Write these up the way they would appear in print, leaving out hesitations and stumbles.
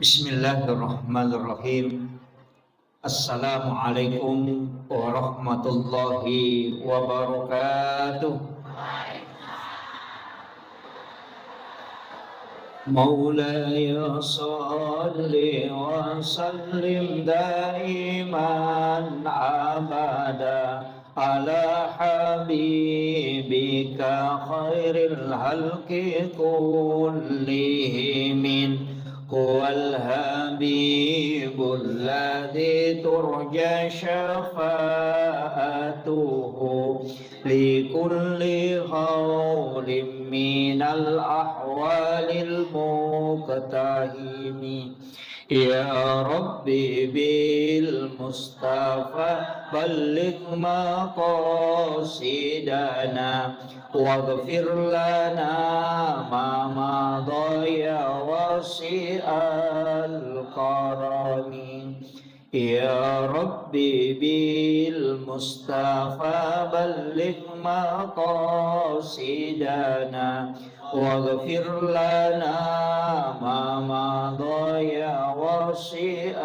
Bismillahirrahmanirrahim. Assalamualaikum warahmatullahi wabarakatuh. Maulaya salli wa sallim daiman abada ala habibika khairil halqi kullihim. هو الحبيب الذي ترجى شفاعته لكل حول من الأحوال المقتحم يا ربي بالمصطفى بلغ مقاصدنا واغفر لنا ما مضى يا واسع الكرم يا ربي بالمصطفى بلغ مقاصدنا واغفر لنا ما مضى يا واسع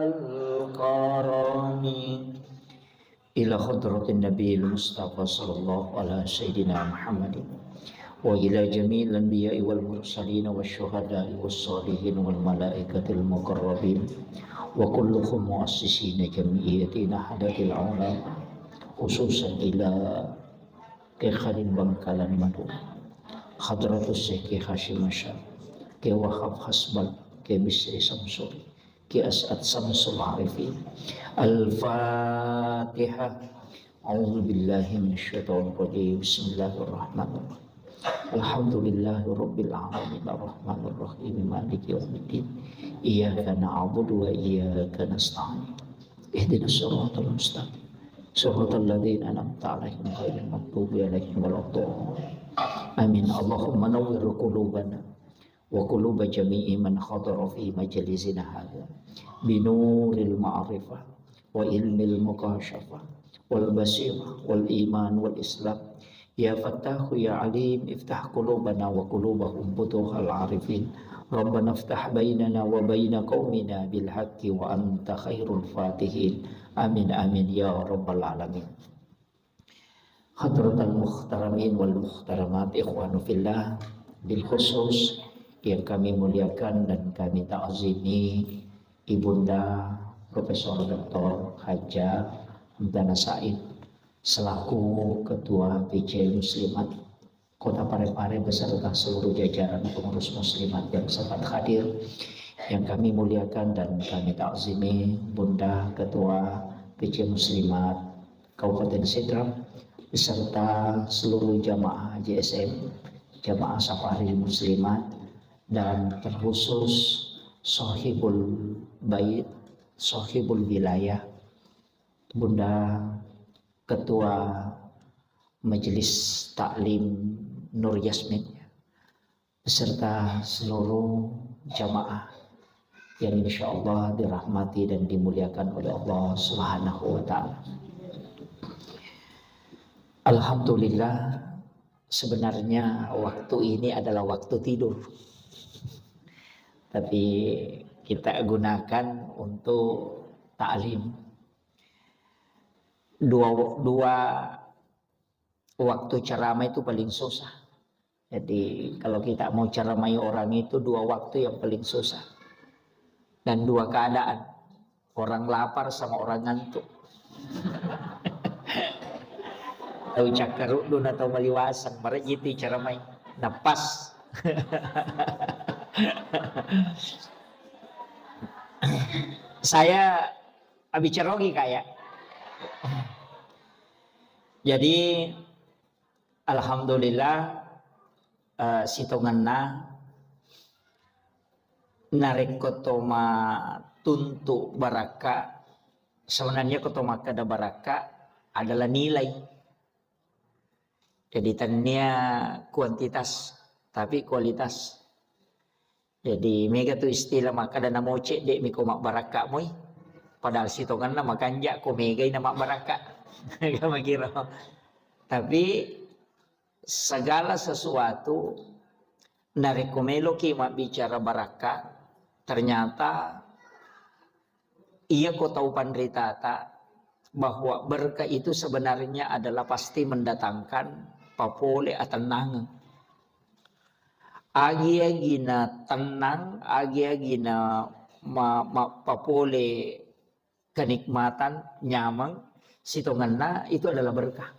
الكرم إلى حضرة النبي المصطفى صلى الله على سيدنا محمد وإلى جميع الأنبياء والمرسلين والشهداء والصالحين والملائكة المقربين وكلهم مؤسسين جمعيتنا حدث العلماء خصوصا إلى كخالد بنكالان مدو حضرة الشيخ هاشم الشام كوهاب حسبل كبسر سمسوري كأسعد سمس العارفين الفاتحة أعوذ بالله من الشيطان الرجيم بسم الله الرحمن الرحيم الحمد لله رب العالمين الرحمن الرحيم مالك يوم الدين إياك نعبد وإياك نستعين اهدنا الصراط المستقيم صراط الذين أنعمت عليهم غير المغضوب عليهم ولا الضالين آمين اللهم نور قلوبنا وقلوب جميع من حضر في مجلسنا هذا بنور المعرفة وعلم المكاشفة والبصيرة والإيمان والإسلام يا فتاح يا عليم افتح قلوبنا وقلوبهم فتوح العارفين ربنا افتح بيننا وبين قومنا بالحق وأنت خير الفاتحين آمين آمين يا رب العالمين. Hadratul muhtaramin wal muhtaramat ikhwanu fillah, bil khusus yang kami muliakan dan kami ta'zimi Ibunda Profesor Dr. Haja Hamdana Said selaku Ketua PJ Muslimat Kota Parepare beserta seluruh jajaran pengurus muslimat yang sempat hadir, yang kami muliakan dan kami ta'zimi Bunda Ketua PJ Muslimat Kabupaten Sidrap beserta seluruh jamaah JSM, jamaah Safari Muslimat, dan terkhusus Sohibul Bait, Sohibul Wilayah, Bunda Ketua Majelis Taklim Nur Yasmin, beserta seluruh jamaah yang insya Allah dirahmati dan dimuliakan oleh Allah Subhanahu wa Ta'ala. Alhamdulillah, sebenarnya waktu ini adalah waktu tidur, tapi kita gunakan untuk ta'lim. Dua waktu ceramah itu paling susah. Jadi kalau kita mau ceramai orang itu dua waktu yang paling susah, dan dua keadaan, orang lapar sama orang ngantuk. Tahu cakarudun atau maliwasan, marajiti ceramai napas. Saya abicarogi kayak. Jadi alhamdulillah sitonganna narik kotoma tuntu baraka. Sebenarnya kotoma kada baraka adalah nilai. Jadi tanya kuantitas tapi kualitas. Jadi mega tu istilah maka dana moce dek miko mak baraka moi. Padahal sitongan nama kanja ko mega nama baraka. Kamu kira. Tapi segala sesuatu narekomelo ki mak bicara baraka ternyata ia ko tahu pandritata bahwa berkah itu sebenarnya adalah pasti mendatangkan papole atenang. Agi-agina tenang, agi-agina papole kenikmatan, nyaman, sitonganna itu adalah berkah.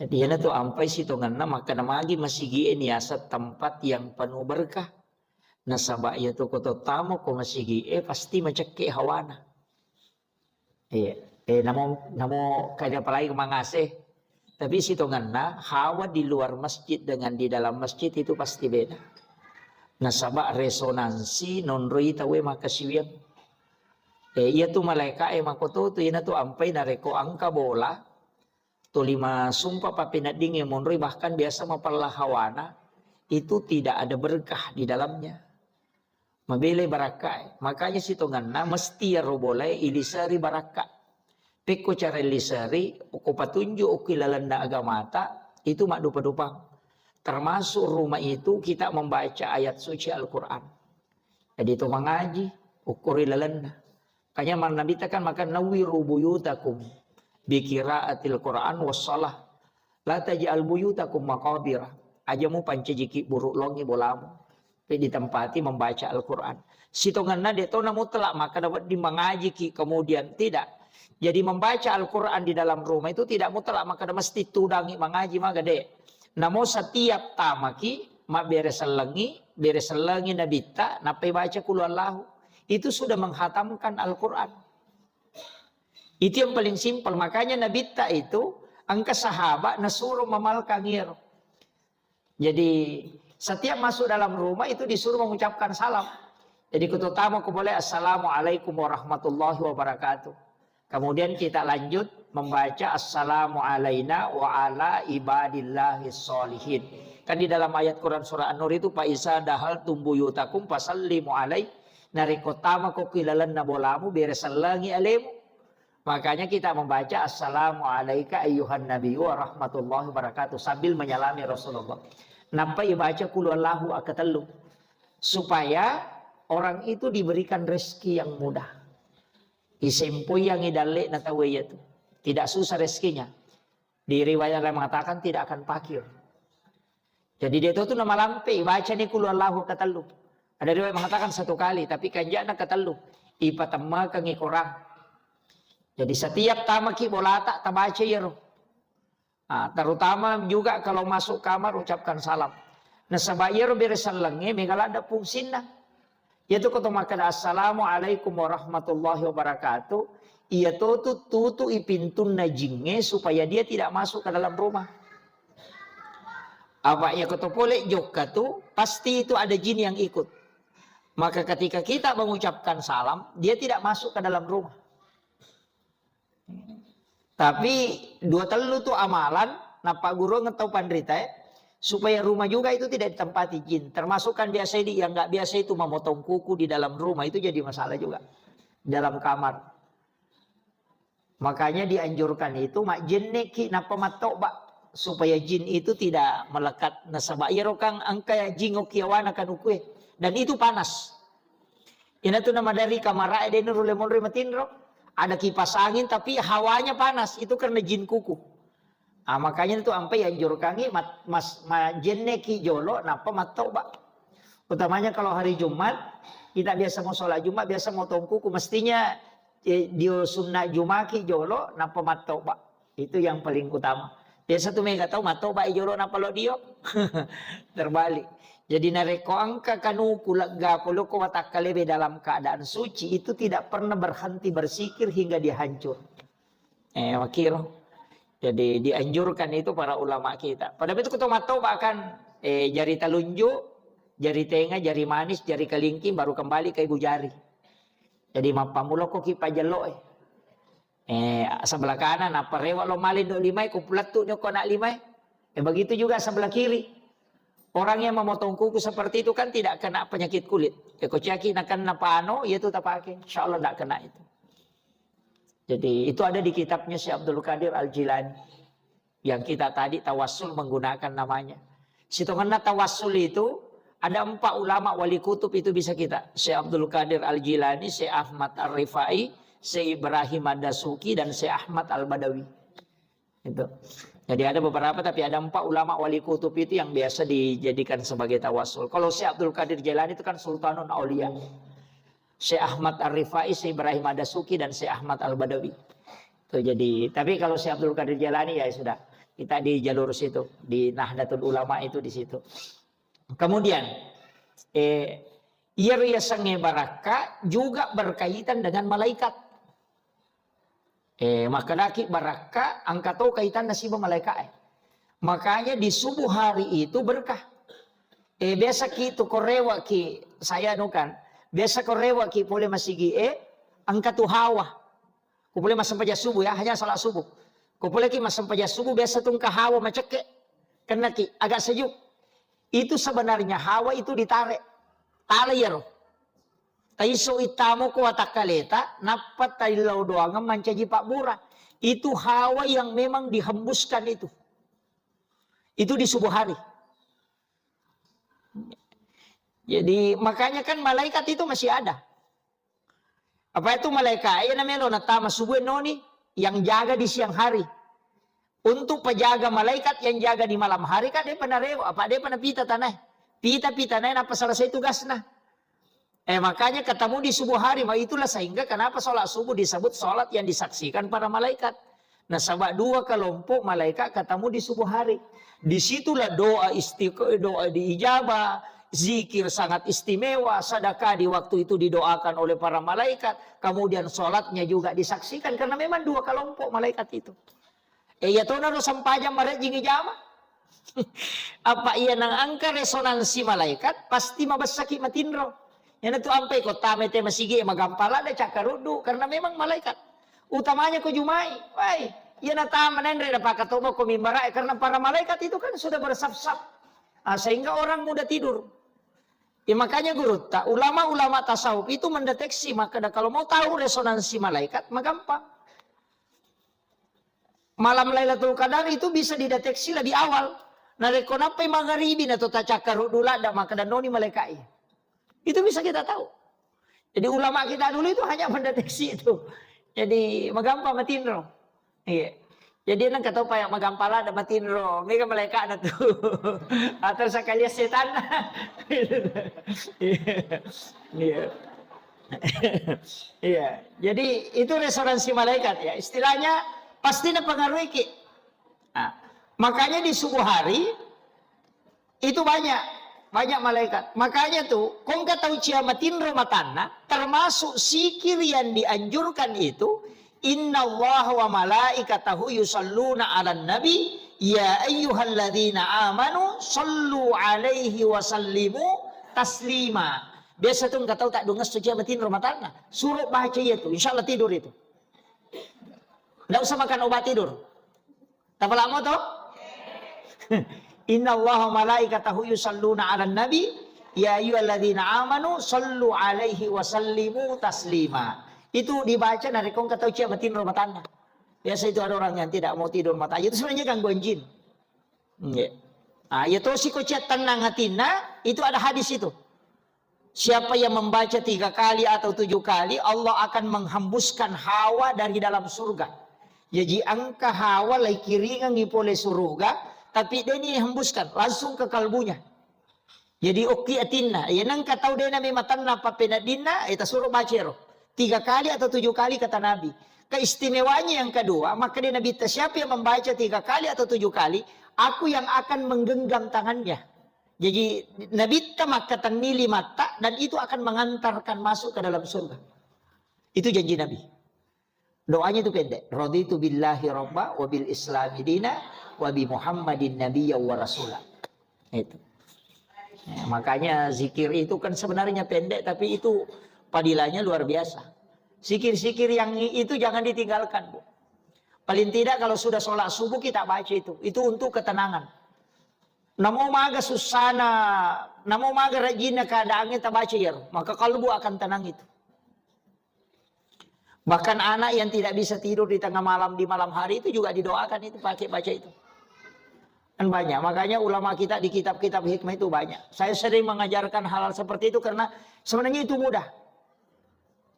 Jadi yana tu ampai sitonganna maka namagi masigi niasa tempat yang penuh berkah. Nasaba ya tu koto tamo ko masigi pasti macake hawana. Namo kaya palagi mangasih. Tapi sitonganna hawa di luar masjid dengan di dalam masjid itu pasti beda. Nasaba resonansi nonroi tawe makasiwian. Iya tu malaika makoto tu ina tu ampai nareko angka bola. Tu 5 sumpah papinading yang monroi bahkan biasa mapalah hawana. Itu tidak ada berkah di dalamnya. Mabile barakai. Makanya sitonganna mesti ya robolai ilisari barakai. Peko cara lisari, ko patunjuk o kilalanda agamata, itu mak dupa-dupang. Termasuk rumah itu kita membaca ayat suci Al-Quran. Jadi itu mengaji, ukuri lalanda. Kanya mang Nabi kan makan nawiru buyutakum bikiraatil Quran wassalah. La taj'al buyutakum maqabira. Ajamu pancejiki buruk longi bolamu. Ditempati membaca Al-Quran. Sitonganna dia tahu namu telak maka dapat dimengaji kemudian tidak. Jadi membaca Al-Quran di dalam rumah itu tidak mutlak maka mesti tudangi mengaji maka deh. Namun setiap tamaki mak beres selengi nabita napai baca kulu Allahu itu sudah menghatamkan Al-Quran. Itu yang paling simpel. Makanya nabita itu angka sahabat nasuruh mamalkan ngir. Jadi setiap masuk dalam rumah itu disuruh mengucapkan salam. Jadi kututama ko boleh assalamualaikum warahmatullahi wabarakatuh. Kemudian kita lanjut membaca assalamu alaina wa ala ibadillahis sholihin. Kan di dalam ayat Quran surah An-Nur itu fa isa dahal tumbuyutakum fasallimu alai narikotama ko kilalan nabolamu beresalangi alemu. Makanya kita membaca assalamu alaika ayyuhan nabiyyu wa rahmatullahi wabarakatuh sambil menyalami Rasulullah. Napa baca qul huwallahu akatallu supaya orang itu diberikan rezeki yang mudah. Isempoy yang idalik na tawaya itu. Tidak susah rezekinya. Di riwayat yang mengatakan tidak akan pakir. Jadi dia itu nama lampe. Baca ni kulu Allahu katalu. Ada riwayat mengatakan 1 kali. Tapi kanjana katalu. Ipatama kangi korang. Jadi setiap tamaki bolata tabaca yero. Terutama juga kalau masuk kamar ucapkan salam. Nah sabayero beresalangi. Megalada fungsinya. Yaitu kata makan assalamualaikum warahmatullahi wabarakatuh. Ia tutu ipintun najinge supaya dia tidak masuk ke dalam rumah. Apa ya kata boleh joka tu pasti itu ada jin yang ikut. Maka ketika kita mengucapkan salam dia tidak masuk ke dalam rumah. Tapi 2 telu tu amalan napa guru ngetau pandrita supaya rumah juga itu tidak ditempati jin. Termasuk kan biasa ini yang nggak biasa itu memotong kuku di dalam rumah itu jadi masalah juga dalam kamar. Makanya dianjurkan itu mak jin neki napa matok bak supaya jin itu tidak melekat nasabah ya rokang angka jingok kiawana kan ukue dan itu panas. Ini tuh nama dari kamar ada ini rule matinro ada kipas angin tapi hawanya panas itu karena jin kuku. Makanya itu ampai anjurkan mas jeneki jolo napa matoba. Utamanya kalau hari Jumat kita biasa mau sholat Jumat biasa mau tongkuku mestinya dia sunnah Jumaki jolo napa matoba. Itu yang paling utama. Biasa tuh mereka tahu matoba jolo napa lo dio. Terbalik. Jadi nareko angka kanuku lega polo ko watakalebe dalam keadaan suci itu tidak pernah berhenti bersikir hingga dia hancur. Wakil. Jadi dianjurkan itu para ulama kita. Pada itu ketemu toba kan jari telunjuk, jari tengah, jari manis, jari kelingking baru kembali ke ibu jari. Jadi mapamulo ko kipa jelo sebelah kanan apa rewa lo malin do limai ko pulatu ko nak limai. Begitu juga sebelah kiri. Orang yang memotong kuku seperti itu kan tidak kena penyakit kulit. Kocaki nakan napano yaitu tak pakai. Insyaallah tidak kena itu. Jadi itu ada di kitabnya Syekh Abdul Qadir Al-Jilani. Yang kita tadi tawassul menggunakan namanya. Sitonganna tawassul itu Ada 4 ulama wali kutub itu bisa kita. Syekh Abdul Qadir Al-Jilani, Syekh Ahmad Ar-Rifai, Syekh Ibrahim Ad-Dasuki, dan Syekh Ahmad Al-Badawi. Itu. Jadi ada beberapa, tapi ada 4 ulama wali kutub itu yang biasa dijadikan sebagai tawasul. Kalau Syekh Abdul Qadir Jilani itu kan Sultanun Aulia. Syekh Ahmad Ar-Rifai, Syekh Ibrahim Ad-Dasuki, dan Syekh Ahmad Al-Badawi. Itu jadi, tapi kalau Syekh Abdul Qadir Jilani ya sudah, kita di jalur situ, di Nahdlatul Ulama itu di situ. Kemudian Iriya Sange Baraka juga berkaitan dengan malaikat. Maka laki baraka angkato kaitan nasiba malaikat. Makanya di subuh hari itu berkah. Biasa ki to korewa ki saya nukan. Biasa korewa ki boleh masigi angkatu hawa. Ku boleh masam paja subuh ya, hanya salat subuh. Ku boleh ki masam paja subuh biasa tung ka hawa maceke. Kena ki agak sejuk. Itu sebenarnya hawa itu ditarik. Talayar. Taiso itamo ko watakaleta napat tailaw doang mancaji pak bura. Itu hawa yang memang dihembuskan itu. Itu di subuh hari. Jadi makanya kan malaikat itu masih ada. Apa itu malaikat? Ya namanya lo natama subuh noni yang jaga di siang hari. Untuk penjaga malaikat yang jaga di malam hari kan dia pernah rewa. Apa dia pernah pita tanah? Pita tanah apa selesai tugasnya? Makanya ketemu di subuh hari. Itulah sehingga kenapa sholat subuh disebut sholat yang disaksikan para malaikat. Nah sebab 2 kelompok malaikat ketemu di subuh hari. Disitulah doa diijabah, zikir sangat istimewa, sedekah di waktu itu didoakan oleh para malaikat. Kemudian sholatnya juga disaksikan karena memang 2 kelompok malaikat itu. Ya tahu naro sampajang maret jingi jama. Apa ia nang angka resonansi malaikat pasti mabasaki matinro. Yang itu ampai ko tamete masigi magampala da cakarudu karena memang malaikat. Utamanya ko jumai. Wai, ia natama nendre da pakatomo ko mimbara karena para malaikat itu kan sudah bersap-sap. Sehingga orang mudah tidur. Ya makanya guru, ulama-ulama tasawuf itu mendeteksi maka kalau mau tahu resonansi malaikat maka gampang. Malam Lailatul Qadar itu bisa dideteksi lebih awal. Nareko napai mangharibin atau tacakarudu lada maka dan noni malaikat. Itu bisa kita tahu. Jadi ulama kita dulu itu hanya mendeteksi itu. Jadi magampang matinro. Iya. Jadi nang kata pa yang magampala ada matinro. Mereka malaikat ada tuh. Atau sekali setan. Iya. Iya. Jadi itu resonansi malaikat ya. Istilahnya pasti mempengaruhi ki. Nah, makanya di subuh hari itu banyak malaikat. Makanya tuh, kong katau ciamatin romatana, termasuk sikir yang dianjurkan itu, inna Allah wa malaikatahu yusalluna ala nabi, ya ayyuhalladzina amanu, sallu alaihi wa sallimu taslima. Biasa tuh katau tak dungas tuh ciamatin romatana, suruh baca itu, insya Allah tidur itu. Nggak usah makan obat tidur. Tak lama tuh? Inna Allah malaikatahu yusalluna 'alan nabi ya ayyuhalladzina amanu sallu alaihi wa sallimu taslima. Itu dibaca dari kong kata ucia batin romatana. Biasa itu ada orang yang tidak mau tidur mata. Itu sebenarnya gangguan jin. Ya to si kocia tenang hatina, itu ada hadis itu. Siapa yang membaca 3 kali atau 7 kali, Allah akan menghembuskan hawa dari dalam surga. Jadi angka hawa lai kiringan ngipole surga. Tapi dia ini hembuskan langsung ke kalbunya. Jadi oki atinna. Ya nang katau dia na mematan napa penadina. Kita suruh baca 3 kali atau 7 kali kata Nabi. Keistimewaannya yang kedua. Maka dia Nabi siapa yang membaca 3 kali atau 7 kali. Aku yang akan menggenggam tangannya. Jadi Nabi maka tanmili mata. Dan itu akan mengantarkan masuk ke dalam surga. Itu janji Nabi. Doanya itu pendek. Raditu billahi robba wa bil islami dina. Wabi Muhammadin Nabiyya wa Rasulah. Itu. Ya, makanya zikir itu kan sebenarnya pendek tapi itu padilanya luar biasa. Zikir-zikir yang itu jangan ditinggalkan, Bu. Paling tidak kalau sudah sholat subuh kita baca itu. Itu untuk ketenangan. Namo maga susana, namo maga rajina keadaannya kita baca ya. Maka kalbu akan tenang itu. Bahkan anak yang tidak bisa tidur di tengah malam di malam hari itu juga didoakan itu pakai baca itu. Kan banyak. Makanya ulama kita di kitab-kitab hikmah itu banyak. Saya sering mengajarkan hal-hal seperti itu karena sebenarnya itu mudah.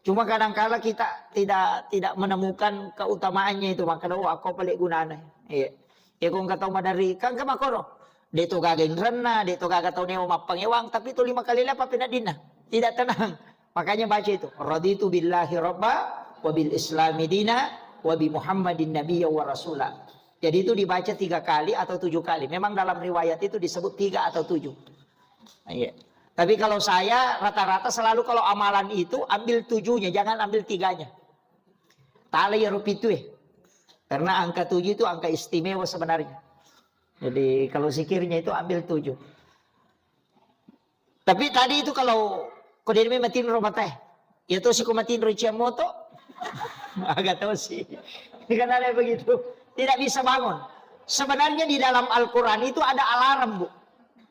Cuma kadang-kala kita tidak menemukan keutamaannya itu. Maka aku pelik gunanya. Iya. Ya kung kataw madari kang kamakoro. Dito gagawin rena, dito gagataw niya mapangewang, tapi itu 5 kali lepas pinadina. Tidak tenang. Makanya baca itu. Raditu billahi rabba, wa bil islami dina, wa bi muhammadin nabiyya wa rasulah. Jadi itu dibaca 3 kali atau 7 kali. Memang dalam riwayat itu disebut 3 atau 7. Iya. Tapi kalau saya rata-rata selalu kalau amalan itu ambil 7-nya, jangan ambil 3-nya. Tali rupitu ya. Karena angka 7 itu angka istimewa sebenarnya. Jadi kalau zikirnya itu ambil 7. Tapi tadi itu kalau kodeme matin romateh, ya tuh si kumatin moto, agak tahu sih. Kan ada begitu, tidak bisa bangun. Sebenarnya di dalam Al-Quran itu ada alarm, Bu.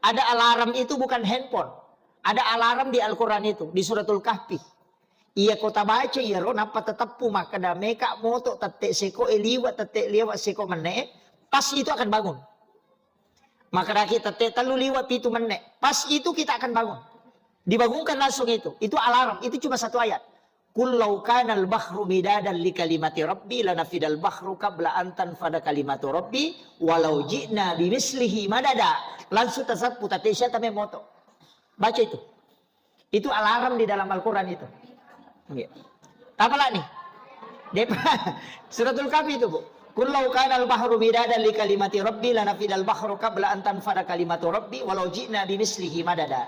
Ada alarm itu bukan handphone. Ada alarm di Al-Quran itu, di suratul Kahfi. Iya kota baca, iya ro, napa tetap puma kada meka moto tetek seko eliwa tetek liwa seko meneh, pas itu akan bangun. Maka kita tetalu liwat itu meneh. Pas itu kita akan bangun. Dibangunkan langsung itu. Itu alarm. Itu cuma 1 ayat. Qul law kana al-bahru midadan li kalimati rabbi lanafidal bahru qabla an tanfada kalimatu rabbi walau ji'na bimislihi madada. Langsung tasabbu tatesya tame moto. Baca itu. Itu alarm di dalam Al-Qur'an itu. Apalah nih? Suratul Kahfi itu, Bu. Kullau kana al-bahru midadan li kalimati rabbi lanafidal bahru qabla an tanfada kalimatu rabbi walau ji'na bimislihi madada.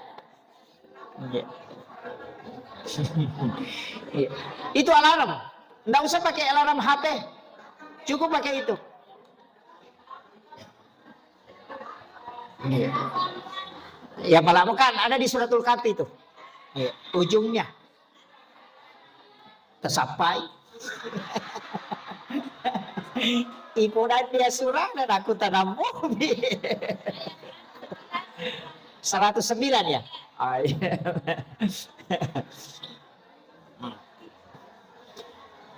Itu alarm. Enggak usah pakai alarm HP. Cukup pakai itu. Ya malah kan ada di suratul Kahfi itu. Ujungnya tersapai. Ibu dan dia surah dan aku tanam mobil. 109 ya.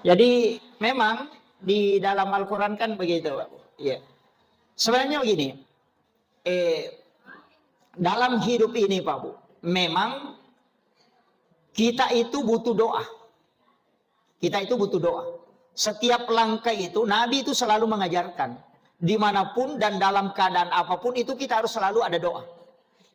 Jadi memang di dalam Al-Quran kan begitu, Pak. Ya. Sebenarnya begini, dalam hidup ini Pak Bu, memang kita itu butuh doa. Kita itu butuh doa. Setiap langkah itu, Nabi itu selalu mengajarkan. Dimanapun dan dalam keadaan apapun itu kita harus selalu ada doa.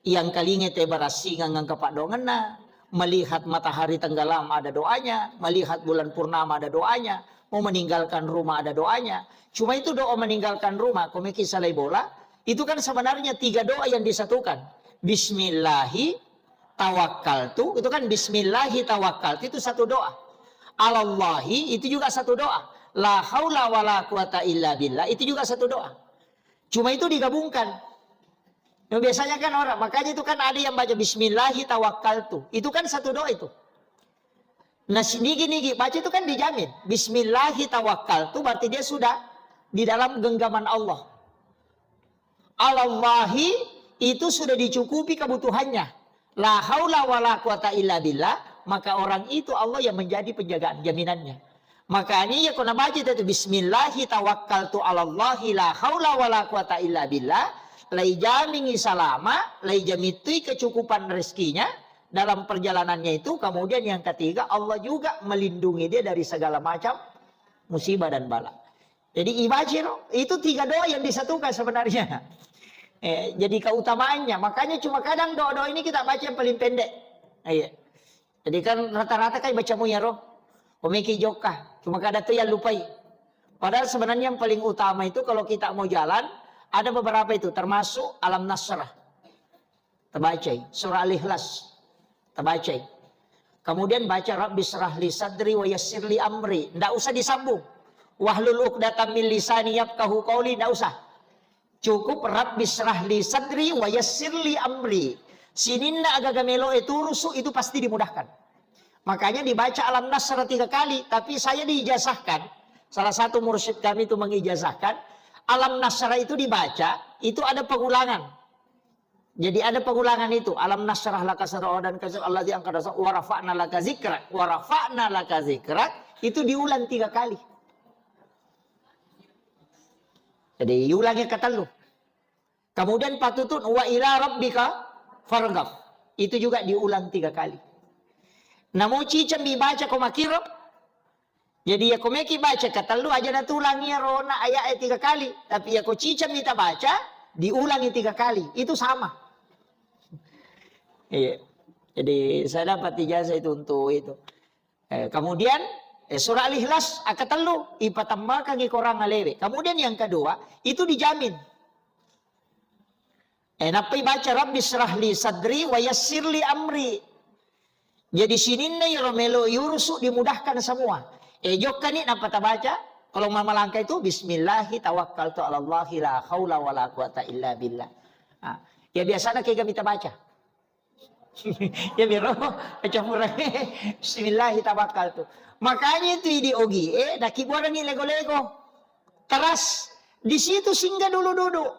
Yang kalinya tebarasi ngang kepak dongena, melihat matahari tenggelam ada doanya, melihat bulan purnama ada doanya, mau meninggalkan rumah ada doanya. Cuma itu doa meninggalkan rumah, komiki salai bola, itu kan sebenarnya 3 doa yang disatukan. Bismillahi tawakkaltu, itu kan bismillahi tawakkaltu, itu satu doa. Alallahi itu juga satu doa. La haula wala quwata illa billah itu juga satu doa. Cuma itu digabungkan. Nah, biasanya kan orang, makanya itu kan ada yang baca bismillahi tawakkaltu. Itu kan satu doa itu. Nah, nigi baca itu kan dijamin. Bismillahi tawakkaltu berarti dia sudah di dalam genggaman Allah. Alallahi itu sudah dicukupi kebutuhannya. La haula wala quwata illa billah. Maka orang itu Allah yang menjadi penjagaan jaminannya. Makanya ya kena baca itu bismillahi tawakkaltu 'alallahi la haula wala quwata illa billah. Lai jamingi salama, lai jamitui kecukupan rezekinya dalam perjalanannya itu. Kemudian yang ketiga, Allah juga melindungi dia dari segala macam musibah dan bala. Jadi ibajir itu 3 doa yang disatukan sebenarnya. Jadi keutamaannya. Makanya cuma kadang doa-doa ini kita baca yang paling pendek. Jadi kan rata-rata kayak baca muyaro, pemikir jokah, cuma kada tuh yang lupai. Padahal sebenarnya yang paling utama itu kalau kita mau jalan, ada beberapa itu, termasuk alam nasrah, terbacai, surah al-ikhlas, terbacai. Kemudian baca Rabbi syrah li sadri wa yassir li amri, ndak usah disambung. Wahlul uqdatam min lisani yafqahu qawli, ndak usah. Cukup Rabbi syrah li sadri wa yassir li amri. Sininna agak melo itu rusuk itu pasti dimudahkan. Makanya dibaca alam nasr 3 kali. Tapi saya diijazahkan. Salah satu mursyid kami itu mengijazahkan. Alam nasr itu dibaca. Itu ada pengulangan. Jadi ada pengulangan itu. Alam nasrah laka sadra dan kasir Allah diangkat dasar. Warafa'na laka zikrak. Warafa'na laka zikrak. Itu diulang 3 kali. Jadi diulangnya kata lu. Kemudian patutun wa ila rabbika farghab. Itu juga diulang 3 kali. Namo cicam dibaca ko makiro. Jadi ya komeki baca kata lu aja na tulangi rona ayat 3 kali. Tapi ya ko cicam kita baca diulangi 3 kali. Itu sama. Iya. Jadi saya dapat ijazah itu untuk itu. Kemudian surah Al-Ikhlas akatelu ipatamma kagi korang alewe. Kemudian yang kedua itu dijamin. Napai baca Rabbi syrahli sadri wa yassirli amri. Jadi sini nih romelo yurusu dimudahkan semua. Jokkan ini apa tak baca? Kalau mama langkah itu Bismillahi tawakkaltu ala Allahi la haula wa la quwata illa billah. Ya biasanya kayak kami tak baca. Ya biro baca murah. Bismillahi tawakkaltu. Makanya itu di ogi dah kiburan ni lego-lego. Teras di situ singgah dulu duduk.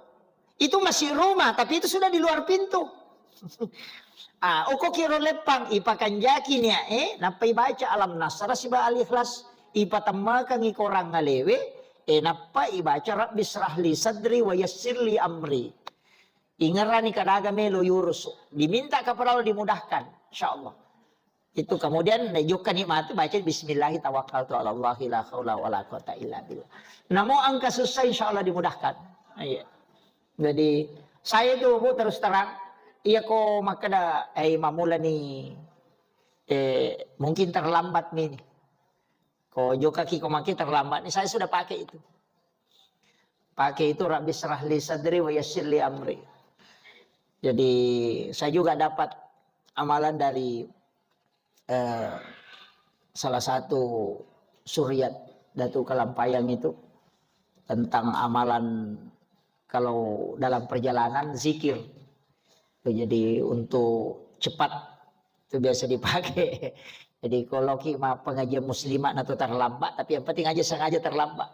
Itu masih rumah tapi itu sudah di luar pintu. Uko kiro lepang ipakan jakin ya napai baca alam nasara siba al-ikhlas ipatammakan ikorang ngalewe napai baca Rabbi syrahli sadri wa yassirli amri. Ingarani kadaga melo yurusu diminta kepada Allah dimudahkan insyaallah. Itu kemudian juga nikmat baca bismillahi tawakkaltu ala Allahi la haula wala quwata illa billah. Namo angka susah insyaallah dimudahkan. Iya. Jadi saya itu terus terang iya ko makada mamula ni mungkin terlambat nih. Ko joka ki ko makin terlambat nih saya sudah pakai itu. Pakai itu Rabbi syrahli sadri wa yassirli amri. Jadi saya juga dapat amalan dari salah satu suryat Datu Kalampayang itu tentang amalan kalau dalam perjalanan zikir. Jadi untuk cepat itu biasa dipakai. Jadi kalau kita pengajian muslimat atau terlambat, tapi yang penting aja sengaja terlambat.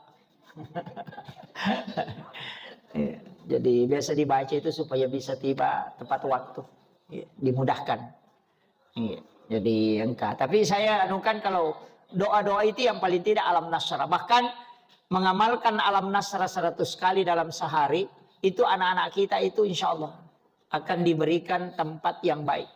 Jadi biasa dibaca itu supaya bisa tiba tepat waktu, dimudahkan. Jadi engkau. Tapi saya anukan kalau doa-doa itu yang paling tidak alam nasra. Bahkan mengamalkan alam nasra 100 kali dalam sehari, itu anak-anak kita itu insya Allah akan diberikan tempat yang baik.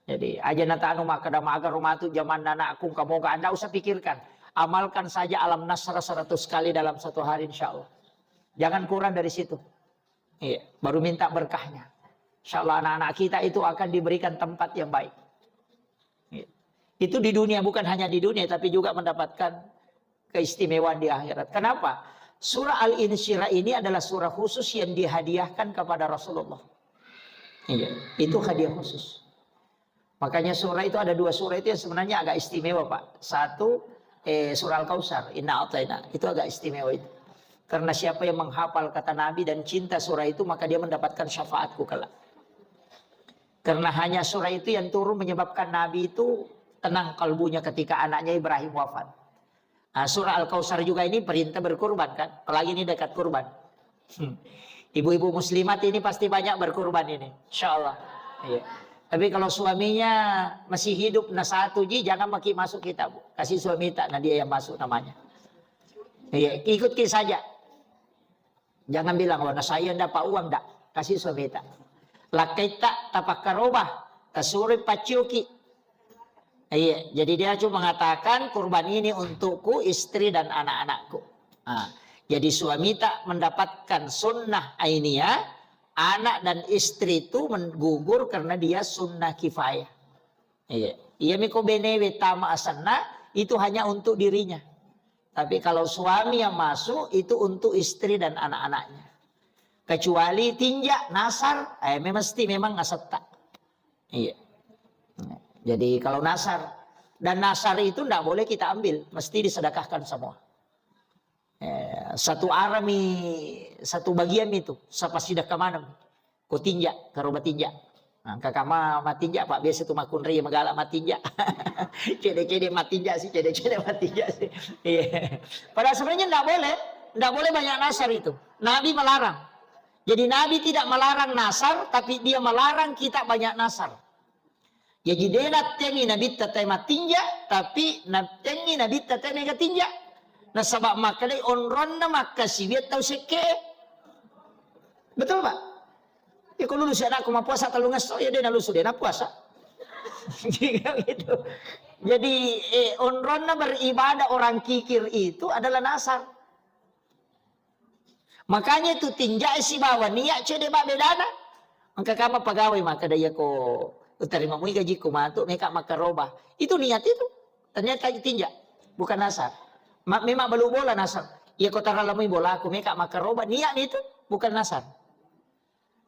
Jadi aja nata anu makada magar rumah tu zaman anak aku kamu gak anda usah pikirkan. Amalkan saja alam nasra 100 kali dalam 1 hari insya Allah. Jangan kurang dari situ. Iya, baru minta berkahnya. Insya Allah anak-anak kita itu akan diberikan tempat yang baik. Iya. Itu di dunia, bukan hanya di dunia, tapi juga mendapatkan keistimewaan di akhirat. Kenapa? Surah Al-Insyirah ini adalah surah khusus yang dihadiahkan kepada Rasulullah. Iya, itu hadiah khusus. Makanya surah itu ada 2 surah itu yang sebenarnya agak istimewa Pak. Satu surah Al-Kautsar, Inna A'taina, itu agak istimewa itu. Karena siapa yang menghafal kata Nabi dan cinta surah itu maka dia mendapatkan syafaatku kelak. Karena hanya surah itu yang turun menyebabkan Nabi itu tenang kalbunya ketika anaknya Ibrahim wafat. Surah Al-Kautsar juga ini perintah berkurban kan. Apalagi ini dekat kurban. Ibu-ibu muslimat ini pasti banyak berkurban ini. Insyaallah. Iya. Tapi kalau suaminya masih hidup nah satu jangan makin masuk kita Bu. Kasih suami tak, nah dia yang masuk namanya. Iya, ikut saja. Jangan bilang, wah saya dapat uang dak. Kasih suami tak. Lakaita tapakarobah. Kasuri paciuki. Iya, jadi dia cuma mengatakan kurban ini untukku, istri dan anak-anakku. Jadi suami tak mendapatkan sunnah ainiyah. Anak dan istri itu menggugur karena dia sunnah kifayah. Iya. Ia miko benewe tama asana itu hanya untuk dirinya. Tapi kalau suami yang masuk itu untuk istri dan anak-anaknya. Kecuali tinjak, nasar, memang ngaseta. Iya. Jadi kalau nasar dan nasar itu tidak boleh kita ambil, mesti disedekahkan semua. Satu arami, satu bagian itu, siapa sidak ke mana? Kau tinjak, karoba tinjak. Kakak matinjak Pak biasa tu makun ria magala matinjak. Cede-cede matinjak sih, cede-cede matinjak sih. Iya. Padahal sebenarnya tidak boleh banyak nasar itu. Nabi melarang. Jadi Nabi tidak melarang nasar, tapi dia melarang kita banyak nasar. Jadi dia natengi Nabi tatai matinjak, tapi natengi Nabi tatai mega tinjak. Nah sebab makanya onron na makasiwet tau seke. Betul Pak? Ya kalau lulus anak aku mau puasa talungas, so ya dia lulus dia puasa. Gitu. Jadi onronna beribadah orang kikir itu adalah nasar. Makanya itu tinjai si bawa niat cede bak bedana. Maka kama pegawai maka daya ko terima mui gaji ko mantu mereka maka robah. Itu niat itu. Ternyata tinja bukan nasar. Memang balu bola nasar. Ya ko taralamui bola aku mereka maka robah niat itu bukan nasar.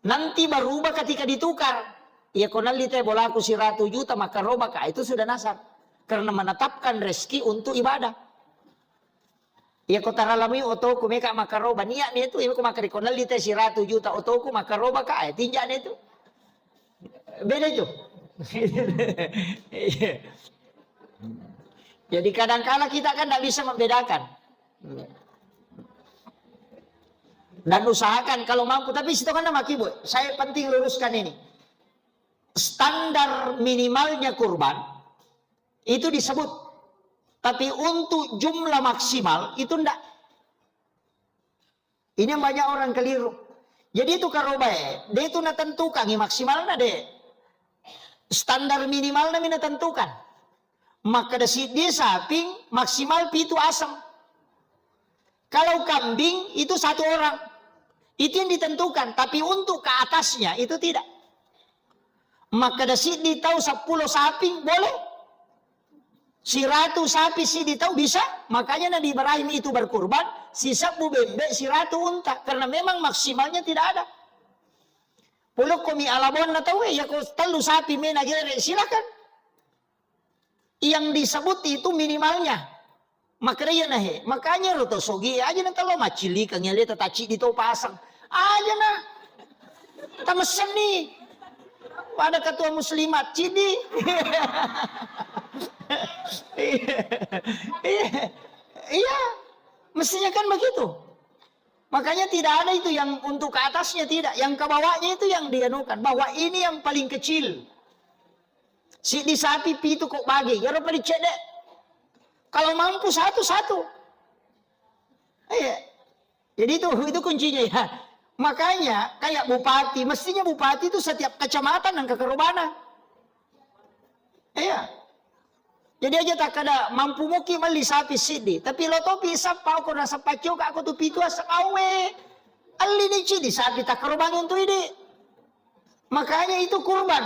Nanti berubah ketika ditukar. Ya ko nali teh bola aku 100 juta maka robah ka itu sudah nasar. Karena menetapkan rezeki untuk ibadah. Ya ko taralamui otoku mereka maka robah niat itu ya ko maka dikonal di teh 100 juta otoku maka robah ka tinja itu. Beda itu. Jadi kadang-kala kita kan tidak bisa membedakan. Dan usahakan kalau mampu. Tapi situ kan nama kiboy. Saya penting luruskan ini. Standar minimalnya kurban. Itu disebut. Tapi untuk jumlah maksimal. Itu enggak. Ini yang banyak orang keliru. Jadi itu karobai. Dia itu natentukan. Ini maksimalnya deh. Standar minimalnya mina tentukan. Maka dia sapi maksimal pitu asam. Kalau kambing itu 1 orang. Itu yang ditentukan. Tapi untuk ke atasnya itu tidak. Maka dia tahu 10 sapi boleh. 100 sapi sih tahu bisa. Makanya Nabi Ibrahim itu berkurban. Sisa bubembe 100 unta. Karena memang maksimalnya tidak ada. Puluh komi alabon na tahu ya kau telu sapi mena gere silakan. Yang disebut itu minimalnya. Makanya nahe, makanya roto sogi aja nanti lo macili kang yale tataci di to pasang aja na. Tamesen nih. Pada ketua muslimat cidi. Iya, mestinya kan begitu. Makanya tidak ada itu yang untuk ke atasnya tidak, yang ke bawahnya itu yang dianukan. Bahwa ini yang paling kecil. Si di sapi pitu kok bagi, ya rupa dicedek. Kalau mampu satu-satu. Jadi itu kuncinya ya. Makanya kayak bupati, mestinya bupati itu setiap kecamatan yang kekerubana. Iya. Jadi aja tak ada mampu muki mali sapi sidi. Tapi lo topi sapau ko nasa pacio ka ako tu pitu asa awe. Ali ni cidi sapi tak kerubang untuk ini. Makanya itu kurban.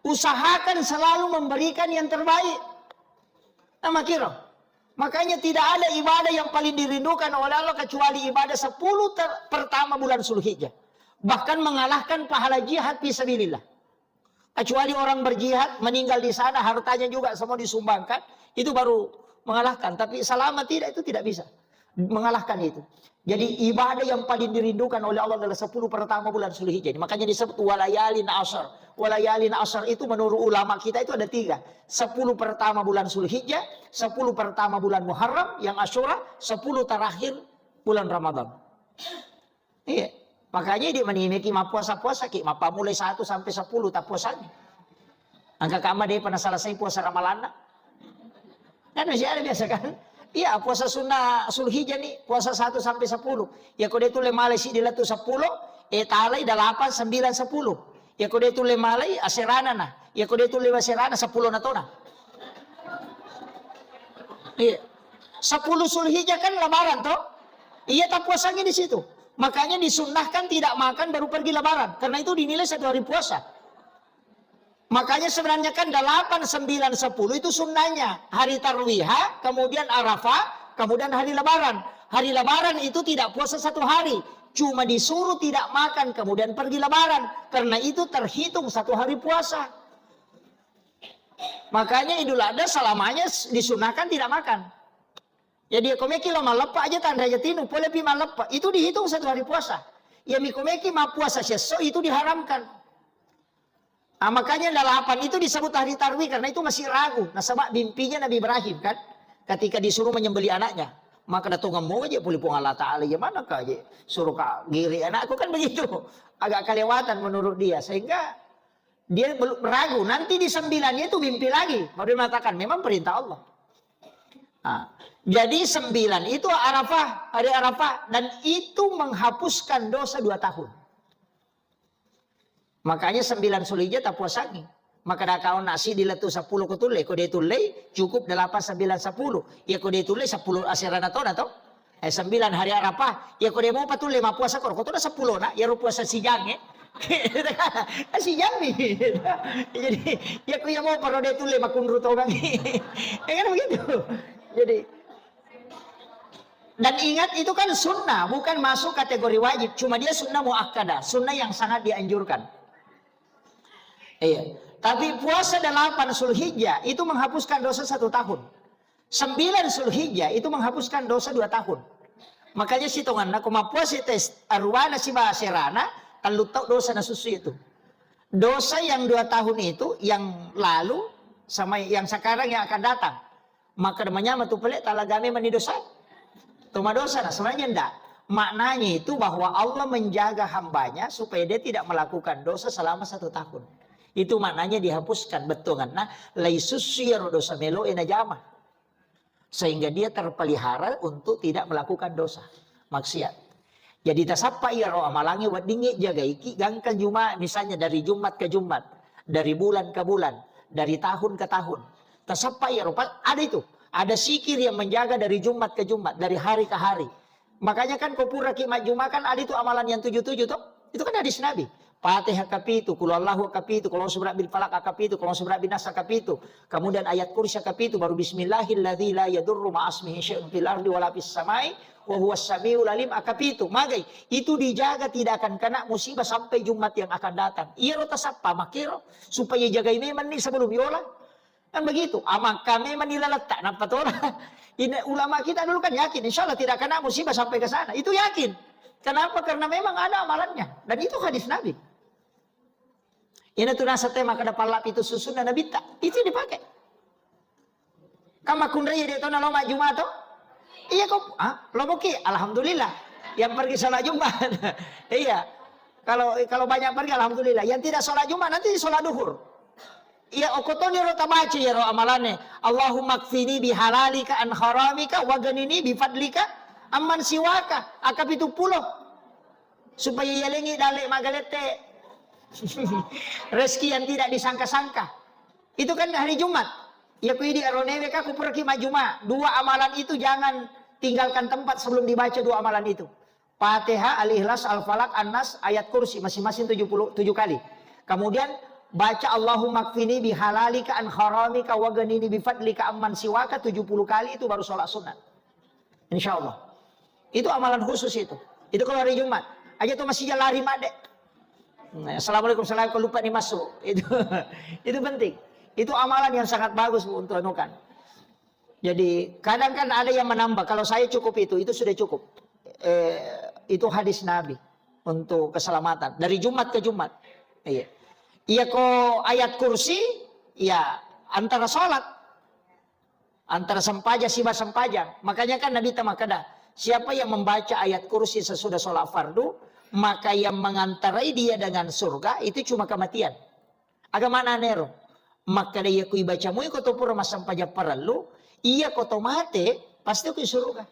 Usahakan selalu memberikan yang terbaik. Nama kira. Makanya tidak ada ibadah yang paling dirindukan oleh Allah kecuali ibadah 10 pertama bulan Zulhijjah. Bahkan mengalahkan pahala jihad fisabilillah. Kecuali orang berjihad meninggal di sana hartanya juga semua disumbangkan, itu baru mengalahkan. Tapi selama tidak itu tidak bisa mengalahkan itu. Jadi ibadah yang paling dirindukan oleh Allah adalah 10 pertama bulan Zulhijjah. Makanya disebut walayalin ashar. Walayalin ashar itu menurut ulama kita itu ada 3. 10 pertama bulan Zulhijjah, 10 pertama bulan Muharram yang Asyura, 10 terakhir bulan Ramadan. Iya. Makanya dia menimiki puasa-puasa ki, mapa mulai 1 sampai 10 tak puasanya. Angka kama dia pernah selesai puasa Ramadhan. Kan masih ada biasa kan? Iya, puasa sunnah Zulhijjah nih, puasa 1 sampai 10. Ya kode itu lemalai si dilatu 10, talai 8, 9, 10. Ya kode itu lemalai aserana nah. Ya kode itu lema serana 10 na tona. Iya. 10 Zulhijjah kan lebaran toh? Iya, tak puasanya di situ. Makanya disunnahkan tidak makan baru pergi lebaran. Karena itu dinilai 1 hari puasa. Makanya sebenarnya kan 8, 9, 10 itu sunnahnya. Hari Tarwiyah, kemudian Arafah, kemudian hari Lebaran. Hari Lebaran itu tidak puasa 1 hari. Cuma disuruh tidak makan, kemudian pergi Lebaran. Karena itu terhitung 1 hari puasa. Makanya Idul Adha selamanya disunahkan tidak makan. Jadi komeki lo malepa aja tanda jatinu, boleh pi malepa. Itu dihitung 1 hari puasa. Ya mikomeki ma puasa seso itu diharamkan. Nah, makanya 8 itu disebut hari Tarwih karena itu masih ragu. Nah, sebab mimpinya Nabi Ibrahim kan, ketika disuruh menyembeli anaknya, maka datang mau aja pulih pun Allah Taala gimana kah aja suruh kak giri anakku kan begitu, agak kelewatan menurut dia sehingga dia ragu. Nanti di 9-nya itu mimpi lagi, baru dia mengatakan memang perintah Allah. Nah, jadi 9 itu Arafah, hari Arafah dan itu menghapuskan dosa 2 tahun. Makanya 9 Zulhijjah tak puasangi. Maka dah kau nasi diletu 10 ko tule, ko dia tule cukup 8 9 10. Ya ko dia tule 10 asirana to na to. 9 hari Arafah, ya ko dia mau patule ma puasa ko to na 10 na, ya ru puasa sijang sijang ni. Jadi ya ko ya mau paro dia tule makunru to gang. Kan begitu. Jadi dan ingat itu kan sunnah, bukan masuk kategori wajib. Cuma dia sunnah muakkadah, sunnah yang sangat dianjurkan. Iya. Tapi puasa 8 Zulhijjah itu menghapuskan dosa 1 tahun. 9 Zulhijjah itu menghapuskan dosa 2 tahun. Makanya si tongan na kuma puasa tes arwana si baserana kalau tahu dosa na susu itu. Dosa yang 2 tahun itu yang lalu sama yang sekarang yang akan datang. Maka namanya matu pelik talagame mani dosa. Tuma dosa nah sebenarnya enggak. Maknanya itu bahwa Allah menjaga hambanya supaya dia tidak melakukan dosa selama 1 tahun. Itu maknanya dihapuskan betul kan? Nah, laisusyiru dosa melo ena jama. Sehingga dia terpelihara untuk tidak melakukan dosa maksiat. Jadi tasappa ya roh amalangi wadingi jaga iki gangkan Jumat misalnya dari Jumat ke Jumat, dari bulan ke bulan, dari tahun ke tahun. Tasappa ya roh ada itu. Ada sikir yang menjaga dari Jumat ke Jumat, dari hari ke hari. Makanya kan kopura kimat Jumat kan ada itu amalan yang 77 toh. Itu kan hadis Nabi. Fatihah kapitu, kulallahu kapitu, kalau subra bil falaq kapitu, kalau subra bin nas kapitu. Kemudian ayat kursi kapitu baru bismillahilladzi la yadurru ma'asmihi syai'un fil ardi wala fis samai wa huwas samiul alim kapitu. Magai itu dijaga tidak akan kena musibah sampai Jumat yang akan datang. Iya rota sapa makiro supaya jaga meman nih sebelum yola. Kan begitu. Amak kami menilaletak napa tola. Ini ulama kita dulu kan yakin insyaallah tidak kena musibah sampai ke sana. Itu yakin. Kenapa? Karena memang ada amalannya dan itu hadis Nabi. Ini tuh nasa tema kada palap itu susun dan nabita. Itu dipakai. Kama kunraya dia tahu nalo mak Jumat tuh? Iya kok, lo moki, alhamdulillah. Yang pergi sholat Jumat, iya. Kalau banyak pergi, alhamdulillah. Yang tidak sholat Jumat nanti sholat duhur. Iya, okotoni ro tabaci ya ro amalane. Allahumma kfini bihalalika an haramika wa ganini bifadlika amman siwaka. Akap itu pulau supaya yalengi dalik magalete. Rezeki yang tidak disangka-sangka. Itu kan hari Jumat. Ya kuidi aronewe ka kupurki majuma. 2 amalan itu jangan tinggalkan tempat sebelum dibaca 2 amalan itu. Fatihah, Al-Ikhlas, Al-Falaq, An-Nas, ayat kursi masing-masing 77 kali. Kemudian baca Allahumma kfini bihalalika an haramika wa ganini bifadlika amman siwaka 70 kali itu baru sholat sunat. Insyaallah. Itu amalan khusus itu. Itu kalau hari Jumat. Aja tuh masih lari made. Assalamualaikum warahmatullahi lupa nih masuk. Itu penting. Itu amalan yang sangat bagus Bu, untuk anukan. Jadi kadang kan ada yang menambah. Kalau saya cukup itu sudah cukup. Itu hadis Nabi untuk keselamatan dari Jumat ke Jumat. Iya. Iya kok ayat kursi ya antara sholat antara sempaja siba sempaja. Makanya kan Nabi tamakada siapa yang membaca ayat kursi sesudah sholat fardu maka yang mengantarai dia dengan surga itu cuma kematian. Agama nero. Maka dia kui baca mu koto pura masampaja perlu, iya koto mate pasti kui surga.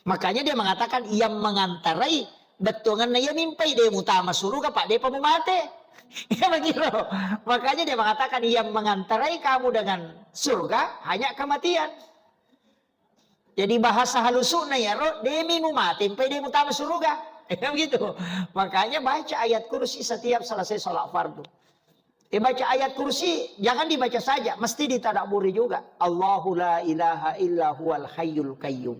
Makanya dia mengatakan yang mengantarai betongan dia mimpi dia mutama surga pak dia pamu mate. Ya begitu. Makanya dia mengatakan yang mengantarai kamu dengan surga hanya kematian. Jadi bahasa halusuna ya ro demi mu mate mimpi dia mutama surga. Ya begitu. Makanya baca ayat kursi setiap selesai sholat fardu. Baca ayat kursi jangan dibaca saja, mesti ditadabburi juga. Allahu la ilaha illa huwal hayyul qayyum.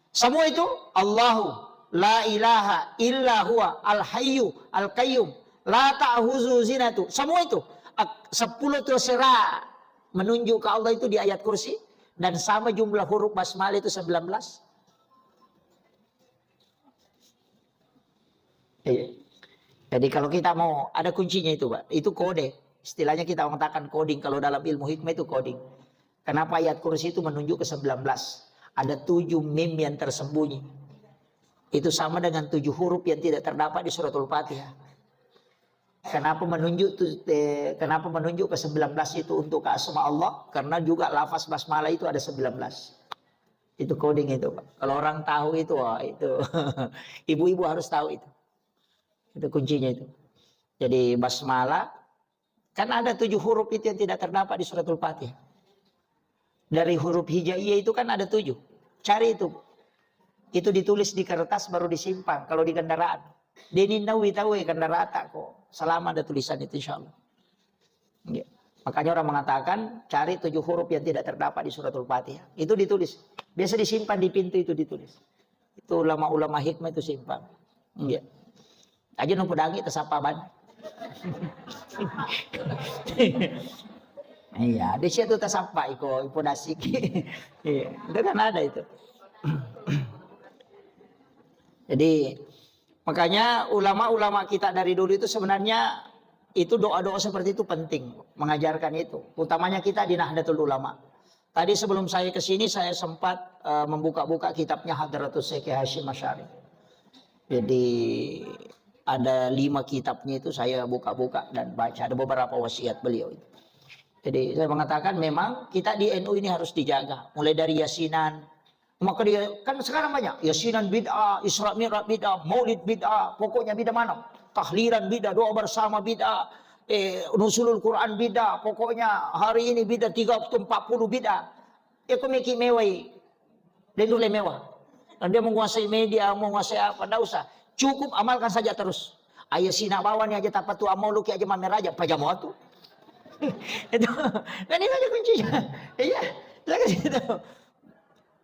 Semua itu Allahu la ilaha illa huwa al hayyu al qayyum. La ta'khuzu zinatu. Semua itu 10 terserah menunjuk ke Allah itu di ayat kursi dan sama jumlah huruf basmalah itu 19. Iya. Jadi kalau kita mau ada kuncinya itu Pak, itu kode. Istilahnya kita mengatakan coding kalau dalam ilmu hikmah itu coding. Kenapa ayat kursi itu menunjuk ke 19? Ada 7 mim yang tersembunyi. Itu sama dengan 7 huruf yang tidak terdapat di suratul Fatihah. Kenapa menunjuk ke 19 itu untuk asma Allah? Karena juga lafaz basmalah itu ada 19. Itu coding itu Pak. Kalau orang tahu itu, wah itu ibu-ibu harus tahu itu. Itu kuncinya itu. Jadi basmalah kan ada 7 huruf itu yang tidak terdapat di suratul Fatihah. Dari huruf hijaiyah itu kan ada 7. Cari itu. Itu ditulis di kertas baru disimpan kalau di kendaraan. Denindawi tahu kendaraan tak kok. Selama ada tulisan itu insyaallah. Ya. Makanya orang mengatakan cari 7 huruf yang tidak terdapat di suratul Fatihah. Itu ditulis. Biasa disimpan di pintu itu ditulis. Itu ulama-ulama hikmah itu simpan. Ya. Aja nu pedangi tesapa ban. Iya, di situ tesapa iko podasik. Iya, itu kan ada itu. Jadi makanya ulama-ulama kita dari dulu itu sebenarnya itu doa-doa seperti itu penting mengajarkan itu. Utamanya kita di Nahdlatul Ulama. Tadi sebelum saya ke sini saya sempat membuka-buka kitabnya Hadratus Syekh Hasyim Asy'ari. Jadi ada 5 kitabnya itu saya buka-buka dan baca. Ada beberapa wasiat beliau itu. Jadi saya mengatakan memang kita di NU ini harus dijaga. Mulai dari yasinan. Maka dia kan sekarang banyak yasinan bid'ah, Isra Mi'raj bid'ah, Maulid bid'ah, pokoknya bid'ah mana? Tahlilan bid'ah, doa bersama bid'ah, nusulul Quran bid'ah, pokoknya hari ini bid'ah 30-40 bid'ah. Komiki mewah. Dia dulu mewah. Dan dia menguasai media, menguasai apa, enggak usah. Cukup amalkan saja terus. Ayah sina bawanya aja tapat tu amal lu aja mamer aja pajam waktu. Itu kan itu aja kuncinya. Iya, itu.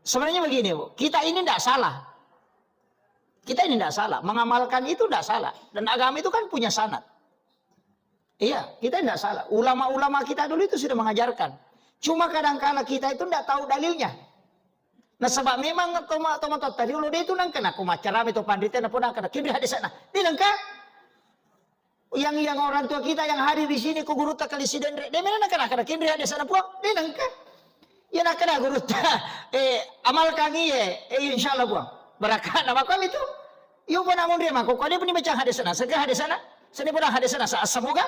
Sebenarnya begini, Bu. Kita ini tidak salah. Kita ini tidak salah. Mengamalkan itu tidak salah. Dan agama itu kan punya sanad. Iya, kita tidak salah. Ulama-ulama kita dulu itu sudah mengajarkan. Cuma kadang-kala kita itu tidak tahu dalilnya. Nah sebab memang tomat tadi lo dia itu nangka aku macara itu panditnya pun nangka kini ada sana. Dia nangka yang orang tua kita yang hadir di sini ku guru tak kali sidang dia mana nangka kini ada sana pun dia nangka. Ya nak kena guru amalkan insyaallah buang berkah nama kami itu. Yo pun namun dia mako dia pun baca hadis sana. Segera hadis sana. Sini pun hadis sana semoga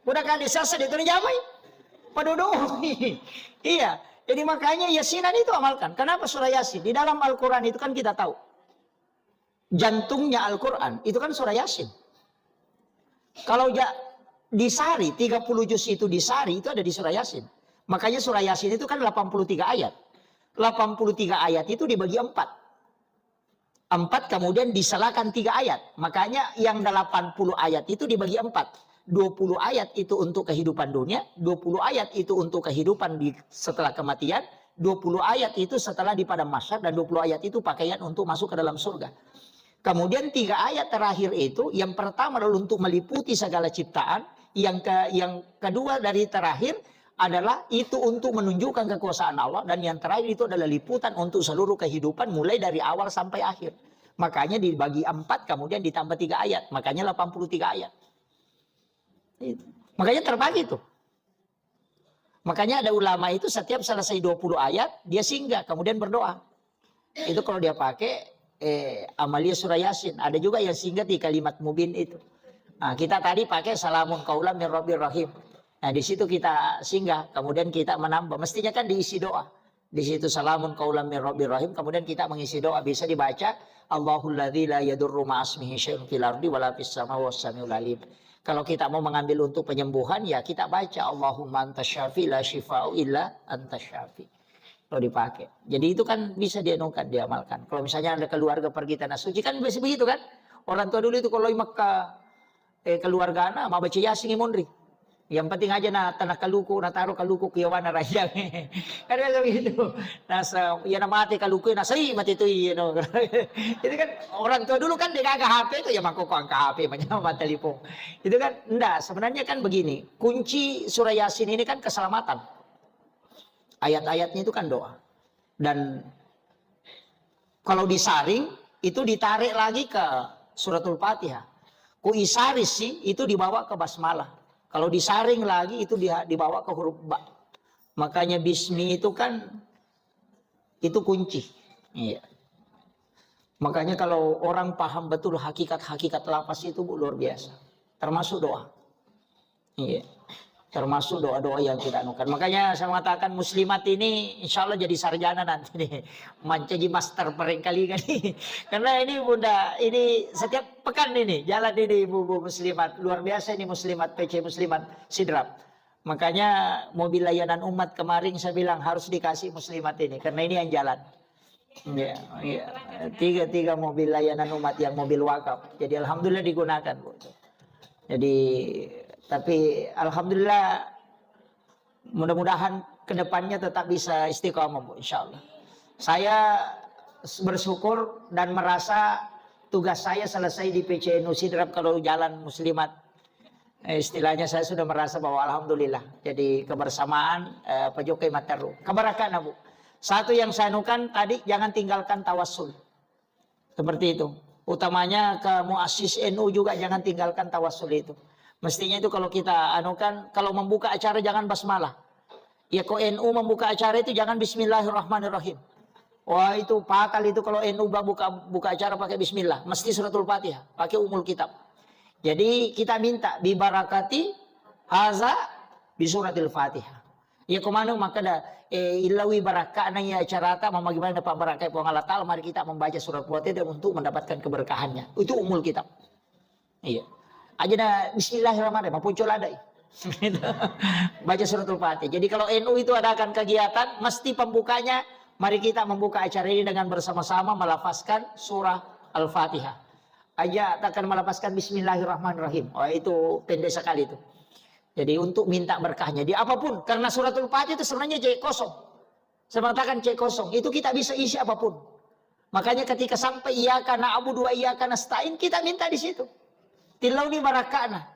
mudah hadis sana itu jamai. Padodo. Iya. Jadi makanya yasinan itu amalkan. Kenapa surah Yasin? Di dalam Al-Quran itu kan kita tahu. Jantungnya Al-Quran itu kan surah Yasin. Kalau disari, 30 juz itu disari, itu ada di surah Yasin. Makanya surah Yasin itu kan 83 ayat. 83 ayat itu dibagi 4. 4 kemudian diselakan 3 ayat. Makanya yang 80 ayat itu dibagi 4. 20 ayat itu untuk kehidupan dunia, 20 ayat itu untuk kehidupan setelah kematian, 20 ayat itu setelah di padang mahsyar, dan 20 ayat itu pakaian untuk masuk ke dalam surga. Kemudian 3 ayat terakhir itu, yang pertama adalah untuk meliputi segala ciptaan, yang kedua dari terakhir adalah itu untuk menunjukkan kekuasaan Allah, dan yang terakhir itu adalah liputan untuk seluruh kehidupan mulai dari awal sampai akhir. Makanya dibagi 4 kemudian ditambah 3 ayat, makanya 83 ayat. Itu. Makanya terbagi tuh. Makanya ada ulama itu setiap selesai 20 ayat dia singgah kemudian berdoa. Itu kalau dia pakai amalia surah Yasin. Ada juga yang singgah di kalimat mubin itu. Nah, kita tadi pakai salamun qaulan min rabbir rahim. Nah, di situ kita singgah, kemudian kita menambah. Mestinya kan diisi doa. Di situ salamun qaulan min rabbir rahim, kemudian kita mengisi doa. Bisa dibaca Allahul ladzi la yadurru ma'asmihi syai'un fil ardi wala fis samawati was samiul alim. Kalau kita mau mengambil untuk penyembuhan, ya kita baca Allahumma antas syafi la syifa'u illa antas syafi. Kalau dipakai. Jadi itu kan bisa dienukan, diamalkan. Kalau misalnya ada keluarga pergi tanah suci, kan biasa begitu kan. Orang tua dulu itu kalau Mekah keluarga anak, mau baca Yasin imundri. Yang penting aja na tanah kaluku, na taruh kaluku kiyawana rajang. Kan begitu. Nasa ya na mati kaluku na sai mati itu you know. Itu kan orang tua dulu kan dia agak HP itu ya mako angka HP banyak telepon. Itu kan enggak, sebenarnya kan begini. Kunci surah Yasin ini kan keselamatan. Ayat-ayatnya itu kan doa. Dan kalau disaring itu ditarik lagi ke suratul Fatihah. Ku isaris sih itu dibawa ke basmalah. Kalau disaring lagi itu dibawa ke huruf ba. Makanya bismi itu kan itu kunci. Iya. Makanya kalau orang paham betul hakikat-hakikat lafaz itu luar biasa. Termasuk doa. Iya. termasuk doa-doa yang kita anukan. Makanya saya mengatakan muslimat ini insya Allah jadi sarjana nanti nih, menjadi master barangkali kan nih. Karena ini bunda, ini setiap pekan ini jalan ini ibu-ibu muslimat, luar biasa ini muslimat PC muslimat Sidrap. Makanya mobil layanan umat kemarin saya bilang harus dikasih muslimat ini, karena ini yang jalan. Ya, ya. Tiga mobil layanan umat yang mobil wakaf. Jadi alhamdulillah digunakan Bu. Jadi tapi alhamdulillah mudah-mudahan kedepannya tetap bisa istiqomah Bu, insya Allah. Saya bersyukur dan merasa tugas saya selesai di PCNU Sidrap kalau jalan muslimat. Istilahnya saya sudah merasa bahwa alhamdulillah. Jadi kebersamaan Pak Jokowi Materu. Kebarakan Bu. Satu yang saya anukan tadi, jangan tinggalkan tawassul. Seperti itu. Utamanya ke muassis NU juga jangan tinggalkan tawassul itu. Mestinya itu kalau kita anukan, kalau membuka acara jangan basmalah. Ya kok NU membuka acara itu jangan bismillahirrahmanirrahim. Wah itu pakal itu kalau NU buka acara pakai bismillah. Mesti suratul Fatihah, pakai umul kitab. Jadi kita minta bibarakati haza bisuratil Fatihah. Ya kemana maka dah ilawi barakah ya acara ta mama gimana dapat barakah puang Allah Ta'ala, mari kita membaca surat Fatihah untuk mendapatkan keberkahannya. Itu umul kitab. Iya. Aja dah bismillahirrahmanirrahim muncul ada. Baca suratul Fatihah. Jadi kalau NU itu adakan kegiatan mesti pembukanya mari kita membuka acara ini dengan bersama-sama melafazkan surah Al-Fatihah. Aja akan melafazkan bismillahirrahmanirrahim. Oh itu pendek sekali itu. Jadi untuk minta berkahnya di apapun, karena suratul Fatihah itu sebenarnya cek kosong. Saya mengatakan cek kosong, itu kita bisa isi apapun. Makanya ketika sampai iyyaka na'budu wa iyyaka nasta'in, kita minta di situ. Tilau ni barakana.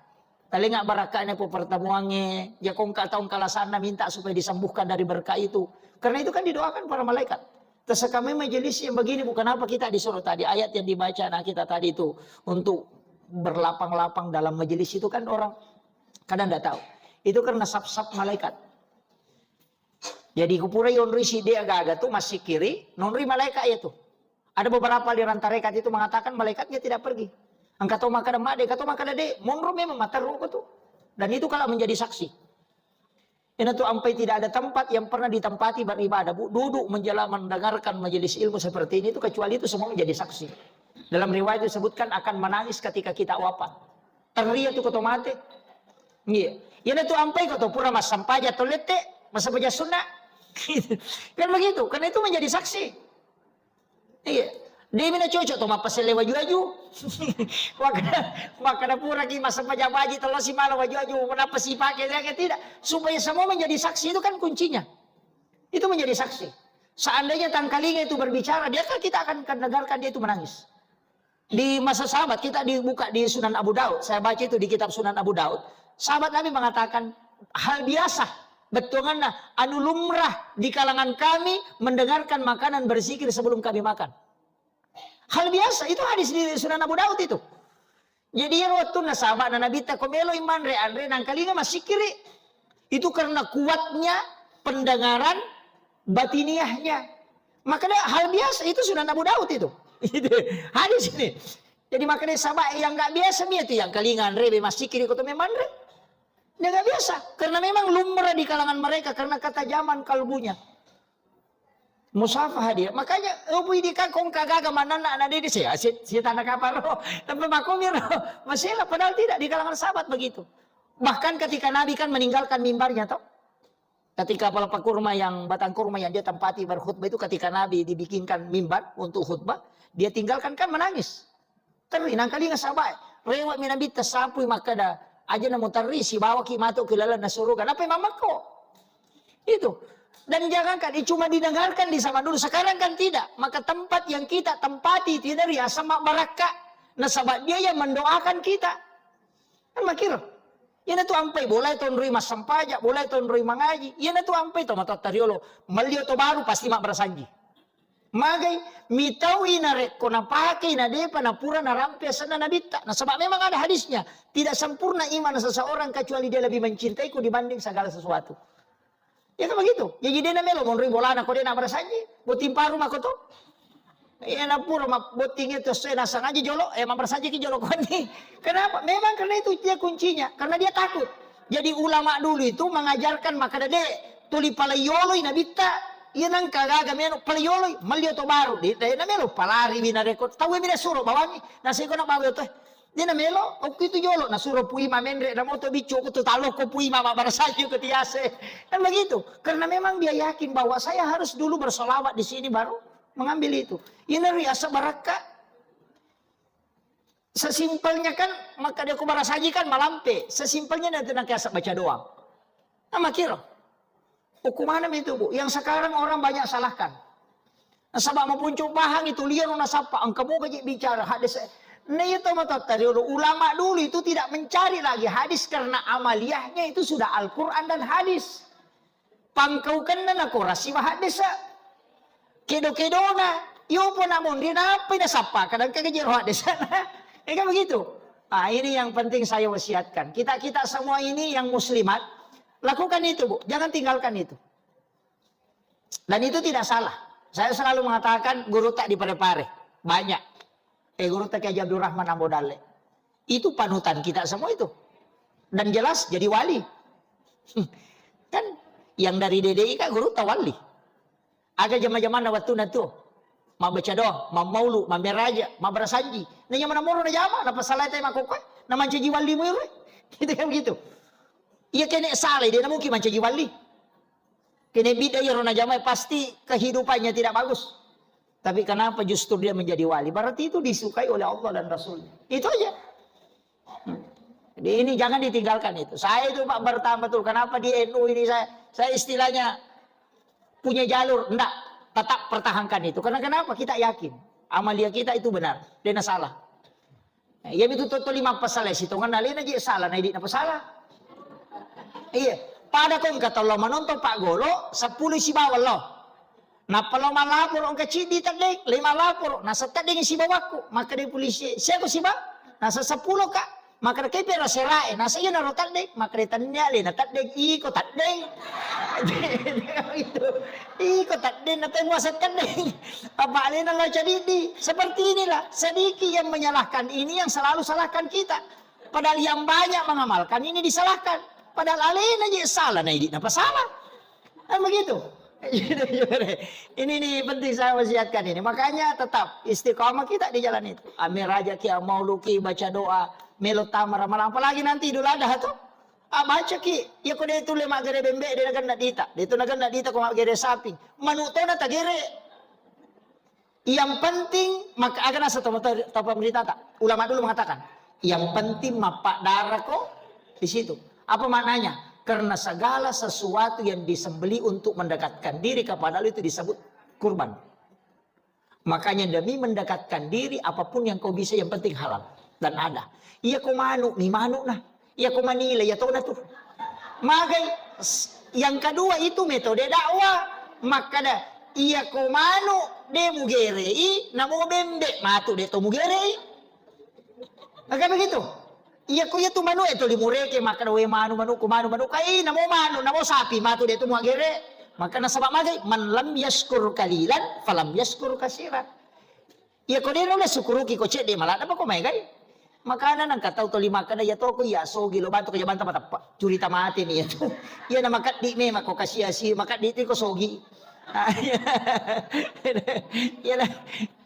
Talinga barakana po pertemuannya, ya kong kataong kalasana minta supaya disembuhkan dari berkah itu. Karena itu kan didoakan para malaikat. Terus kami majelis yang begini bukan apa kita disuruh tadi ayat yang dibaca anak kita tadi itu untuk berlapang-lapang dalam majelis itu kan orang kadang tidak tahu. Itu karena sap-sap malaikat. Jadi kupura yonri si dia agak tuh masih kiri, nonri malaikat itu. Ada beberapa aliran tarekat itu mengatakan malaikatnya tidak pergi. Angkatau maka ada made, kata maka ada de, monro memang mata ruko tuh. Dan itu kalau menjadi saksi. Ini tuh sampai tidak ada tempat yang pernah ditempati beribadah, Bu, duduk mendengarkan majelis ilmu seperti ini itu kecuali itu semua menjadi saksi. Dalam riwayat disebutkan akan menangis ketika kita wafat. Teriak tuh kata mati. Iya. Ini tuh sampai kata pura mas sampaja tolete, mas sampaja sunnah. Kan begitu, karena itu menjadi saksi. Iya. Dia mina cocok tuh mapasel waju-waju. Maka pura ki masa pajabaji telo si malah waju-waju kenapa sih pakai dia tidak supaya semua menjadi saksi itu kan kuncinya. Itu menjadi saksi. Seandainya tangkalinga itu berbicara, dia kan kita akan dengarkan dia itu menangis. Di masa sahabat kita dibuka di Sunan Abu Daud. Saya baca itu di kitab Sunan Abu Daud. Sahabat Nabi mengatakan hal biasa. Betulnya anu lumrah di kalangan kami mendengarkan makanan berzikir sebelum kami makan. Hal biasa, itu hadis di Sunan Abu Daud itu. Jadi yang waktu sahabat Nabi tak komelo iman re nang kalinga masih kiri. Itu karena kuatnya pendengaran batiniahnya. Makanya hal biasa itu Sunan Abu Daud itu. Itu hadis ini. Jadi makanya sahabat yang nggak biasa itu yang kalinga re masih kiri kota memang re. Dia nggak biasa karena memang lumrah di kalangan mereka karena ketajaman kalbunya. Musafah dia, makanya upu ini kan kong kagak mana anak dia sih, si tanah kapal roh, tapi makomir masalah padahal tidak di kalangan sahabat begitu. Bahkan ketika Nabi kan meninggalkan mimbarnya toh, ketika pelapa kurma yang batang kurma yang dia tempati berkhutbah itu ketika Nabi dibikinkan mimbar untuk khutbah, dia tinggalkan kan menangis. Teri nang kali sahabat, rewat Nabi tersapui maka dah aja namu teri si bawa ki matuk kilala nasurugan apa mamako itu. Dan jangankan cuma didengarkan di zaman dulu, sekarang kan tidak. Maka tempat yang kita tempati tidak ya sama barakah. Nasabah dia yang mendoakan kita. Kan makir. Yan itu ampai boleh ton rui mas sampaja, boleh ton rui mangaji. Yan itu ampai to mata tariolo. Malio to baru pasti mak bersanji. Magai mitau inare kona pakai na depa na pura na rampia sana nabita. Nasabah memang ada hadisnya. Tidak sempurna iman seseorang kecuali dia lebih mencintaiku dibanding segala sesuatu. Ya kan begitu. Jadi dia namelo monri bolana ko dia na bersanji. Butim paru mako to. Ya na pura buting itu saya nasang aja jolo. Emang bersanji ki jolo ko ni. Kenapa? Memang karena itu dia kuncinya. Karena dia takut. Jadi ulama dulu itu mengajarkan maka dade tuli palayoloy na bitta. Yan ang kagaga meno palayoloy malyo to baro di na melo palari bina rekod tawe bina suro bawangi nasi ko na bawo to di na melo o kito yolo na suro pui menre na moto bicho ko to talo ko pui mama barasayo ko tiase kan begitu karena memang dia yakin bahwa saya harus dulu bersolawat di sini baru mengambil itu ini riasa baraka sesimpelnya kan maka dia ko barasaji kan malampe sesimpelnya nanti nak kiasa baca doang nama kira hukuman itu bu, yang sekarang orang banyak salahkan. Nasabak mapuncuk bahang itu liar nasapa, angka mau kaji bicara hadis. Nah itu mata tadi ulama dulu itu tidak mencari lagi hadis karena amaliyahnya itu sudah Al-Quran dan hadis. Pangkau kena aku rasi hadis. Kedo na, yo pun namun dia apa ina sapa, kadang kaji hadis. Kan begitu. Nah ini yang penting saya wasiatkan. Kita semua ini yang muslimat. Lakukan itu bu, jangan tinggalkan itu. Dan itu tidak salah. Saya selalu mengatakan guru tak di pare-pare. Banyak. Guru tak kayak Abdul Rahman Ambodale. Itu panutan kita semua itu. Dan jelas jadi wali. Kan yang dari DDI kan guru tak wali. Ada zaman-zaman waktu itu. Ma baca doa, ma maulu, ma meraja, ma berasanji. Nanya mana moro na jama, na pasalay tayo makukoy. Na mancaji wali mo yun. Gitu kan begitu. Ia kena salah, dia mungkin menjadi wali. Kena bid'ah ya rona jamai pasti kehidupannya tidak bagus. Tapi kenapa justru dia menjadi wali? Berarti itu disukai oleh Allah dan Rasulnya. Itu aja. Jadi ini jangan ditinggalkan itu. Saya itu Pak bertambah betul. Kenapa di NU ini saya istilahnya punya jalur. Enggak, tetap pertahankan itu. Karena kenapa? Kita yakin. Amalia kita itu benar. Dia salah. Ya itu tuh 5 pasal itu kan alin aja salah, nah ini apa salah? Iya, pada kong kata lo menonton Pak Golo 10 si bawah lo. Nah kalau malapor orang kecil di tadeng 5 lapor. Nah setadeng si bawahku maka di polisi siapa si bawah? Nah 10 kak maka kay pera serai. Nah saya naro tadeng maka di tanyali na tadeng iko tadeng. Itu iko tadeng na tayo sa tadeng. Pabalin na lo jadi seperti inilah sedikit yang menyalahkan ini yang selalu salahkan kita. Padahal yang banyak mengamalkan ini disalahkan. Padahal alin aja salah, nah ini apa salah? Kan begitu. Ini nih penting saya wasiatkan ini. Makanya tetap istiqomah kita di jalan itu. Amir aja kia mau luki baca doa, melot tamar malam apalagi nanti Idul Adha tuh. Baca ki, ya kau dia itu lemak gere bembe dia nak dita. Dia itu nak dita kau gere sapi. Manuto na tagere. Yang penting maka akan asa tahu berita tak. Ulama dulu mengatakan, yang penting mapak darah kau di situ. Apa maknanya? Karena segala sesuatu yang disembeli untuk mendekatkan diri kepada Allah itu disebut kurban. Makanya demi mendekatkan diri apapun yang kau bisa yang penting halal dan ada. Iya kau manuk nih manuk nah. Iya kau manila ya tahu nah tuh. Maka yang kedua itu metode dakwah. Maka dah iya kau manuk de mugerei namo bembe matu de to mugerei. Maka begitu. Iya ko ya tu manu itu limureke maka we manu kai namo sapi matu dia tu muagere maka nasabak magay man lam yaskur kalilan falam yaskur kasiran. Iya ko dia nula sukuruki ko cek dia malah apa ko magay makanan ang kataw to lima kana ya to ko ya so gilo bantu kaya banta matapa curi tamati ni itu. Iya na makat di me mako kasiyasi makat di ko sogi.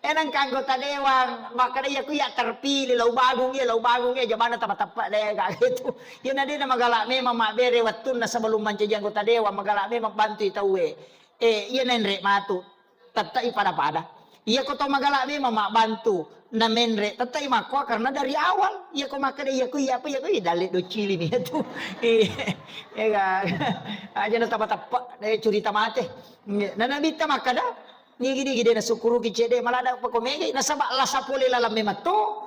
Yan ang kanggota dewang maka dia kuya terpilih lau bagong ya jamana tapa-tapa deh gitu. Yan na din na magalak me mamabere watun na sebelum manca anggota dewa magalak me magbantu itawe. Yan na nre matu tatai pada. Iya ko to magalak me bantu na menre tatai makwa karena dari awal iya ko maka dia kuya apa ya kuya dalit do cili ni itu. Ya kan. Aja na tapa-tapa deh curi tamate. Nanabita maka dah. Ni gini na sukuru kicede malah ada pakomegi nasaba lasa pole lalam memato.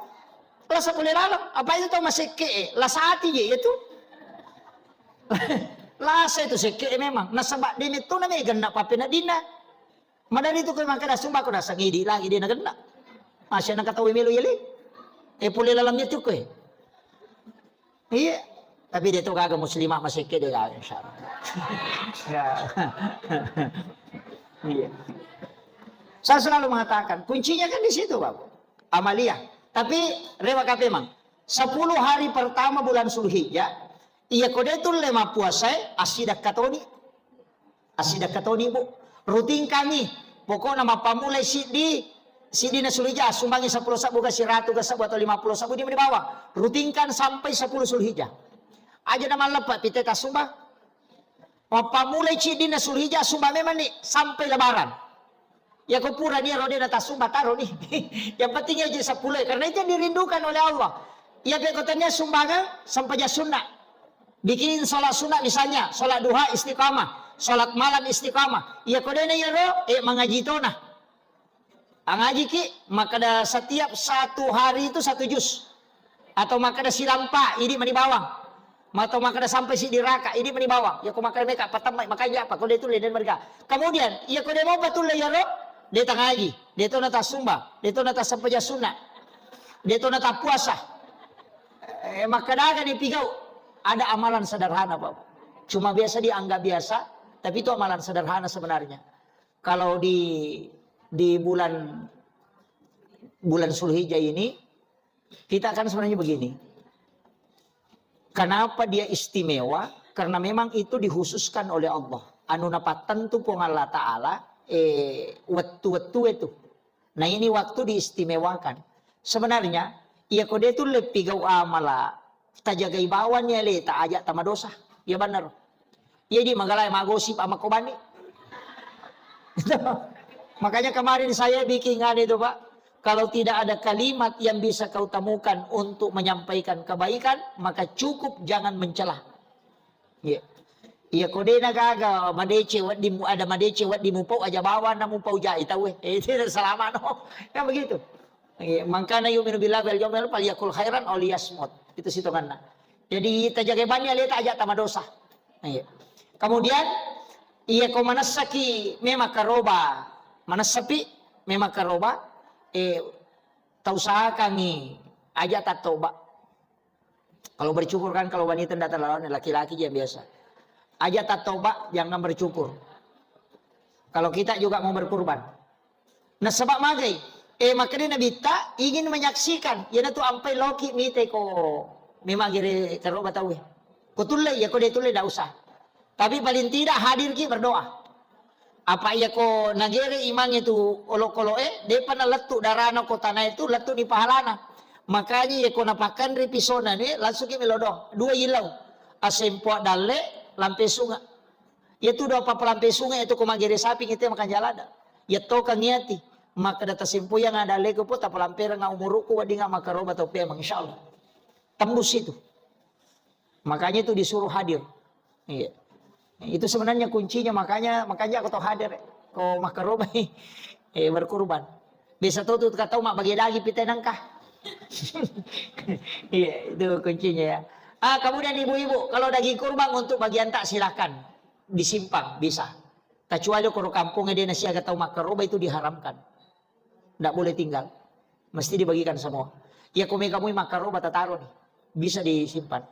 Lasa pole lalam. Apa itu to maseke lasati je itu. Lasa itu seke memang. Nasaba din itu na may ganda pa pinadina. Madali itu ko maka sumba ko na sangidi lagi din na ganda. Masya na katawi melo yeli. Pole lalam niya ko eh. Iya. Tapi dia tu kagak muslimah maseke dia kagak insyaallah. Ya. Iya. Saya selalu mengatakan kuncinya kan di situ Pak. Amalia. Tapi rewa kape mang. 10 hari pertama bulan Zulhijjah Iya kode itu lema puasa asidak katoni. Asidak katoni bu. Rutin kami. Pokoknya mapamulai sidi na Sulhijjah sumbangi 10 sabu ke 100 ke sabu atau 50 sabu dia dibawa. Rutinkan sampai 10 Sulhijjah. Aja nama lepas pite kasumba. Mapamulai sidi na Sulhijjah sumba memang nih sampai lebaran. Ya kau pura dia rode na tasumba taruh nih. Yang pentingnya aja 10 karena itu yang dirindukan oleh Allah. Ya kotanya sumbangan sampai sunnah. Bikin sholat sunnah misalnya, sholat duha istiqamah, sholat malam istiqamah. Iya kodenya ya ro, mengaji tona. Ngaji ki, maka ada setiap 1 hari itu 1 juz. Atau maka ada silampa, ini mani bawang. Atau maka ada sampai si diraka, ini mani bawang. Ya kau makan mereka, makanya apa? Kode itu dan mereka. Kemudian, iya kode mau betul ya ro, dia tak ngaji, dia tu nata sumba, dia tu nata sampai sunnah, dia tu nata puasa. Maka dah kan dipigau. Ada amalan sederhana Pak. Cuma biasa dianggap biasa, tapi itu amalan sederhana sebenarnya. Kalau di bulan Sulhijjah ini, kita akan sebenarnya begini. Kenapa dia istimewa? Karena memang itu dikhususkan oleh Allah. Anu napa tentu pun Allah Ta'ala, waktu itu. Nah ini waktu diistimewakan. Sebenarnya, ia kode itu lebih gau amala. Tajaga ibawannya le tak ajak tama dosa. Ya benar. Ya di magalay magosip ama kobani. Makanya kemarin saya bikin itu Pak. Kalau tidak ada kalimat yang bisa kau temukan untuk menyampaikan kebaikan, maka cukup jangan mencela. Ya. Iya kode na gaga madece wat di ada madece wat di mupau aja bawa na mupau jai tahu itu selama no. Ya begitu. Mangkana yu'minu billahi wal yawmil akhir yakul khairan aw liyasmut. Itu situnganna. Jadi tajaga banyak lihat aja tama dosa. Kemudian iya ko manasaki memang karoba. Manasapi memang karoba tausaha kami aja tak toba. Kalau bercukur kan kalau wanita datang lawan laki-laki yang biasa. Aja tak toba jangan bercukur. Kalau kita juga mau berkurban. Nah sebab magai makanya Nabi tak ingin menyaksikan. Ya tu ampai loki mite ko memang gire karo batawi. Ko tulay ya ko de tulay dah usah. Tapi paling tidak hadir ki berdoa. Apa ya ko nagere imang itu olok-oloe de pana letu darana ko tanah itu letu di pahalana. Makanya ya ko napakan repisona ni langsung ki melodong. 2 ilau. Asempo dalle lampe sunga. Ya tu do apa lampe sunga itu ko magere sapi kita makan jalada. Ya to kan niati. Maka data simpu yang ada lego po tapalampera nga umuruku wadi nga makaroba atau pemang insyaallah tembus itu. Makanya itu disuruh hadir. Iya. Itu sebenarnya kuncinya makanya aku tahu hadir ko makaroba berkurban. Bisa tuh kata mak bagi lagi pitenang kah. Iya, itu kuncinya ya. Kemudian ibu-ibu kalau daging kurban untuk bagian tak silakan disimpang bisa. Kecuali kalau kampungnya dia nasi agak tahu makaroba itu diharamkan. Tidak boleh tinggal. Mesti dibagikan semua. Ya kamu makaroba taruh nih. Bisa disimpan.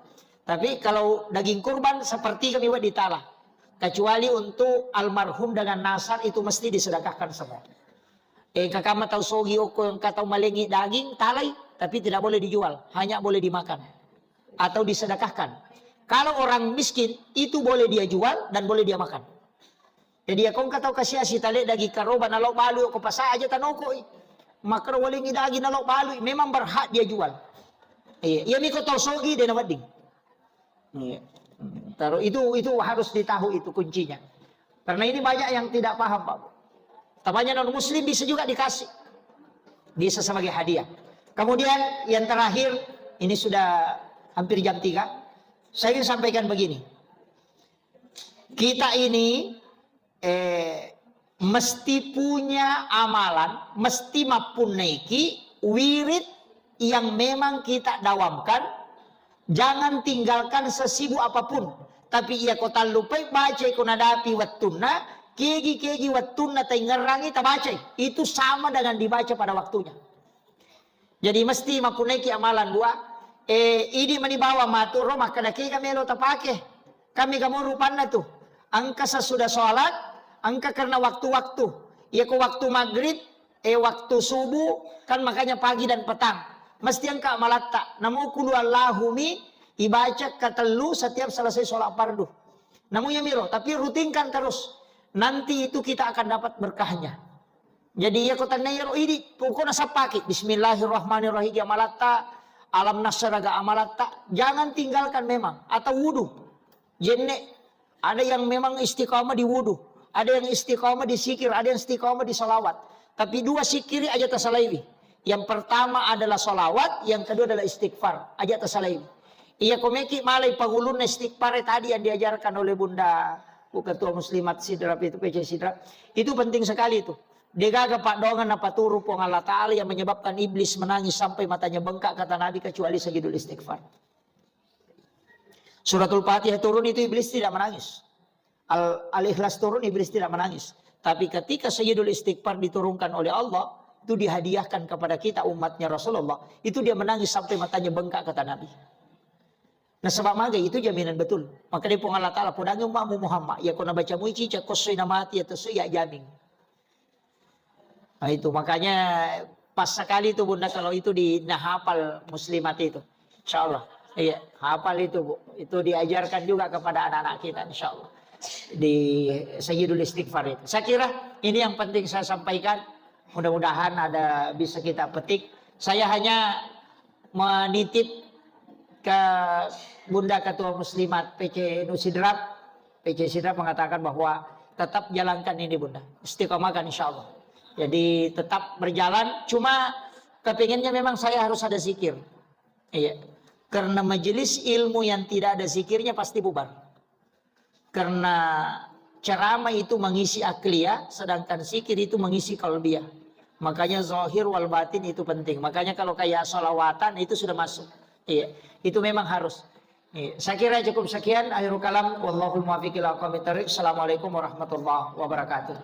Tapi kalau daging kurban seperti kami buat ditala. Kecuali untuk almarhum dengan nasar itu mesti disedekahkan semua. Kakak tahu sogi oko yang kata malengi daging talai. Tapi tidak boleh dijual. Hanya boleh dimakan. Atau disedekahkan. Kalau orang miskin itu boleh dia jual dan boleh dia makan. Jadi kung kataw kasi si tali dagi karoba na lauk balu ko pasa aja tanoko makro waling idagi na lauk balu memang berhak dia jual. Iya mi ko tahu sogi de na wading. Taruh itu harus ditahu itu kuncinya. Karena ini banyak yang tidak paham Pak. Tamanya non muslim bisa juga dikasih. Bisa sebagai hadiah. Kemudian yang terakhir ini sudah hampir jam 3. Saya ingin sampaikan begini. Kita ini mesti punya amalan, mesti mempunyai wirid yang memang kita dawamkan. Jangan tinggalkan sesibuk apapun. Tapi ia kota lupai baca ko nadapi wattuna, kegi wattuna tay ngerangi ta baca. Itu sama dengan dibaca pada waktunya. Jadi mesti mempunyai amalan 2. Ini manibawa matur maka kami lo tapake. Kami kamu rupana tuh. Angka sesudah sholat, angka karena waktu-waktu. Ya ko waktu maghrib, waktu subuh, kan makanya pagi dan petang. Mesti angka malatta. Namu kulu Allahumi Ibaca katelu setiap selesai sholat fardu. Namun ya miro, tapi rutinkan terus. Nanti itu kita akan dapat berkahnya. Jadi ya kota nero ini pokoknya sapaki. Bismillahirrahmanirrahim amalatta, alam nasraga amalatta. Jangan tinggalkan memang. Atau wudu. Jenne, ada yang memang istiqamah di wudu. Ada yang istiqamah di sikir, ada yang istiqamah di salawat. Tapi dua sikiri aja tasalaiwi. Yang pertama adalah salawat, yang kedua adalah istighfar. Aja tasalaiwi. Iya komeki malai pagulun istighfar tadi yang diajarkan oleh Bunda Ketua Muslimat Sidrap itu PC Sidrap. Itu penting sekali itu. Degaga pak dongan apa turu pong Allah Ta'ala yang menyebabkan iblis menangis sampai matanya bengkak kata Nabi kecuali sajidul istighfar. Suratul Fatihah turun itu iblis tidak menangis. Al-Ikhlas turun iblis tidak menangis. Tapi ketika sajidul istighfar diturunkan oleh Allah, itu dihadiahkan kepada kita umatnya Rasulullah. Itu dia menangis sampai matanya bengkak kata Nabi. Nah sebab magai itu jaminan betul. Maka dia Allah Ta'ala podangnya umatmu Muhammad. Ya kona baca muici cak kosoi namati atau ya jamin. Nah itu makanya pas sekali itu bunda kalau itu hafal muslimat itu. Insya Allah. Iya hafal itu bu. Itu diajarkan juga kepada anak-anak kita insya Allah. Di Sayyidul Istighfar itu. Saya kira ini yang penting saya sampaikan. Mudah-mudahan ada bisa kita petik. Saya hanya menitip ke Bunda Ketua Muslimat PC Nusidrap. PC Sidrap mengatakan bahwa tetap jalankan ini bunda. Istiqomahkan insya Allah. Jadi tetap berjalan. Cuma kepinginnya memang saya harus ada zikir. Iya. Karena majelis ilmu yang tidak ada zikirnya pasti bubar. Karena ceramah itu mengisi akliyah, sedangkan zikir itu mengisi qalbiyah. Makanya zahir wal batin itu penting. Makanya kalau kayak sholawatan itu sudah masuk. Iya, itu memang harus. Iya. Saya kira cukup sekian. Akhirul kalam. Wallahul muwaffiq ila aqwamit thoriq. Assalamualaikum warahmatullahi wabarakatuh.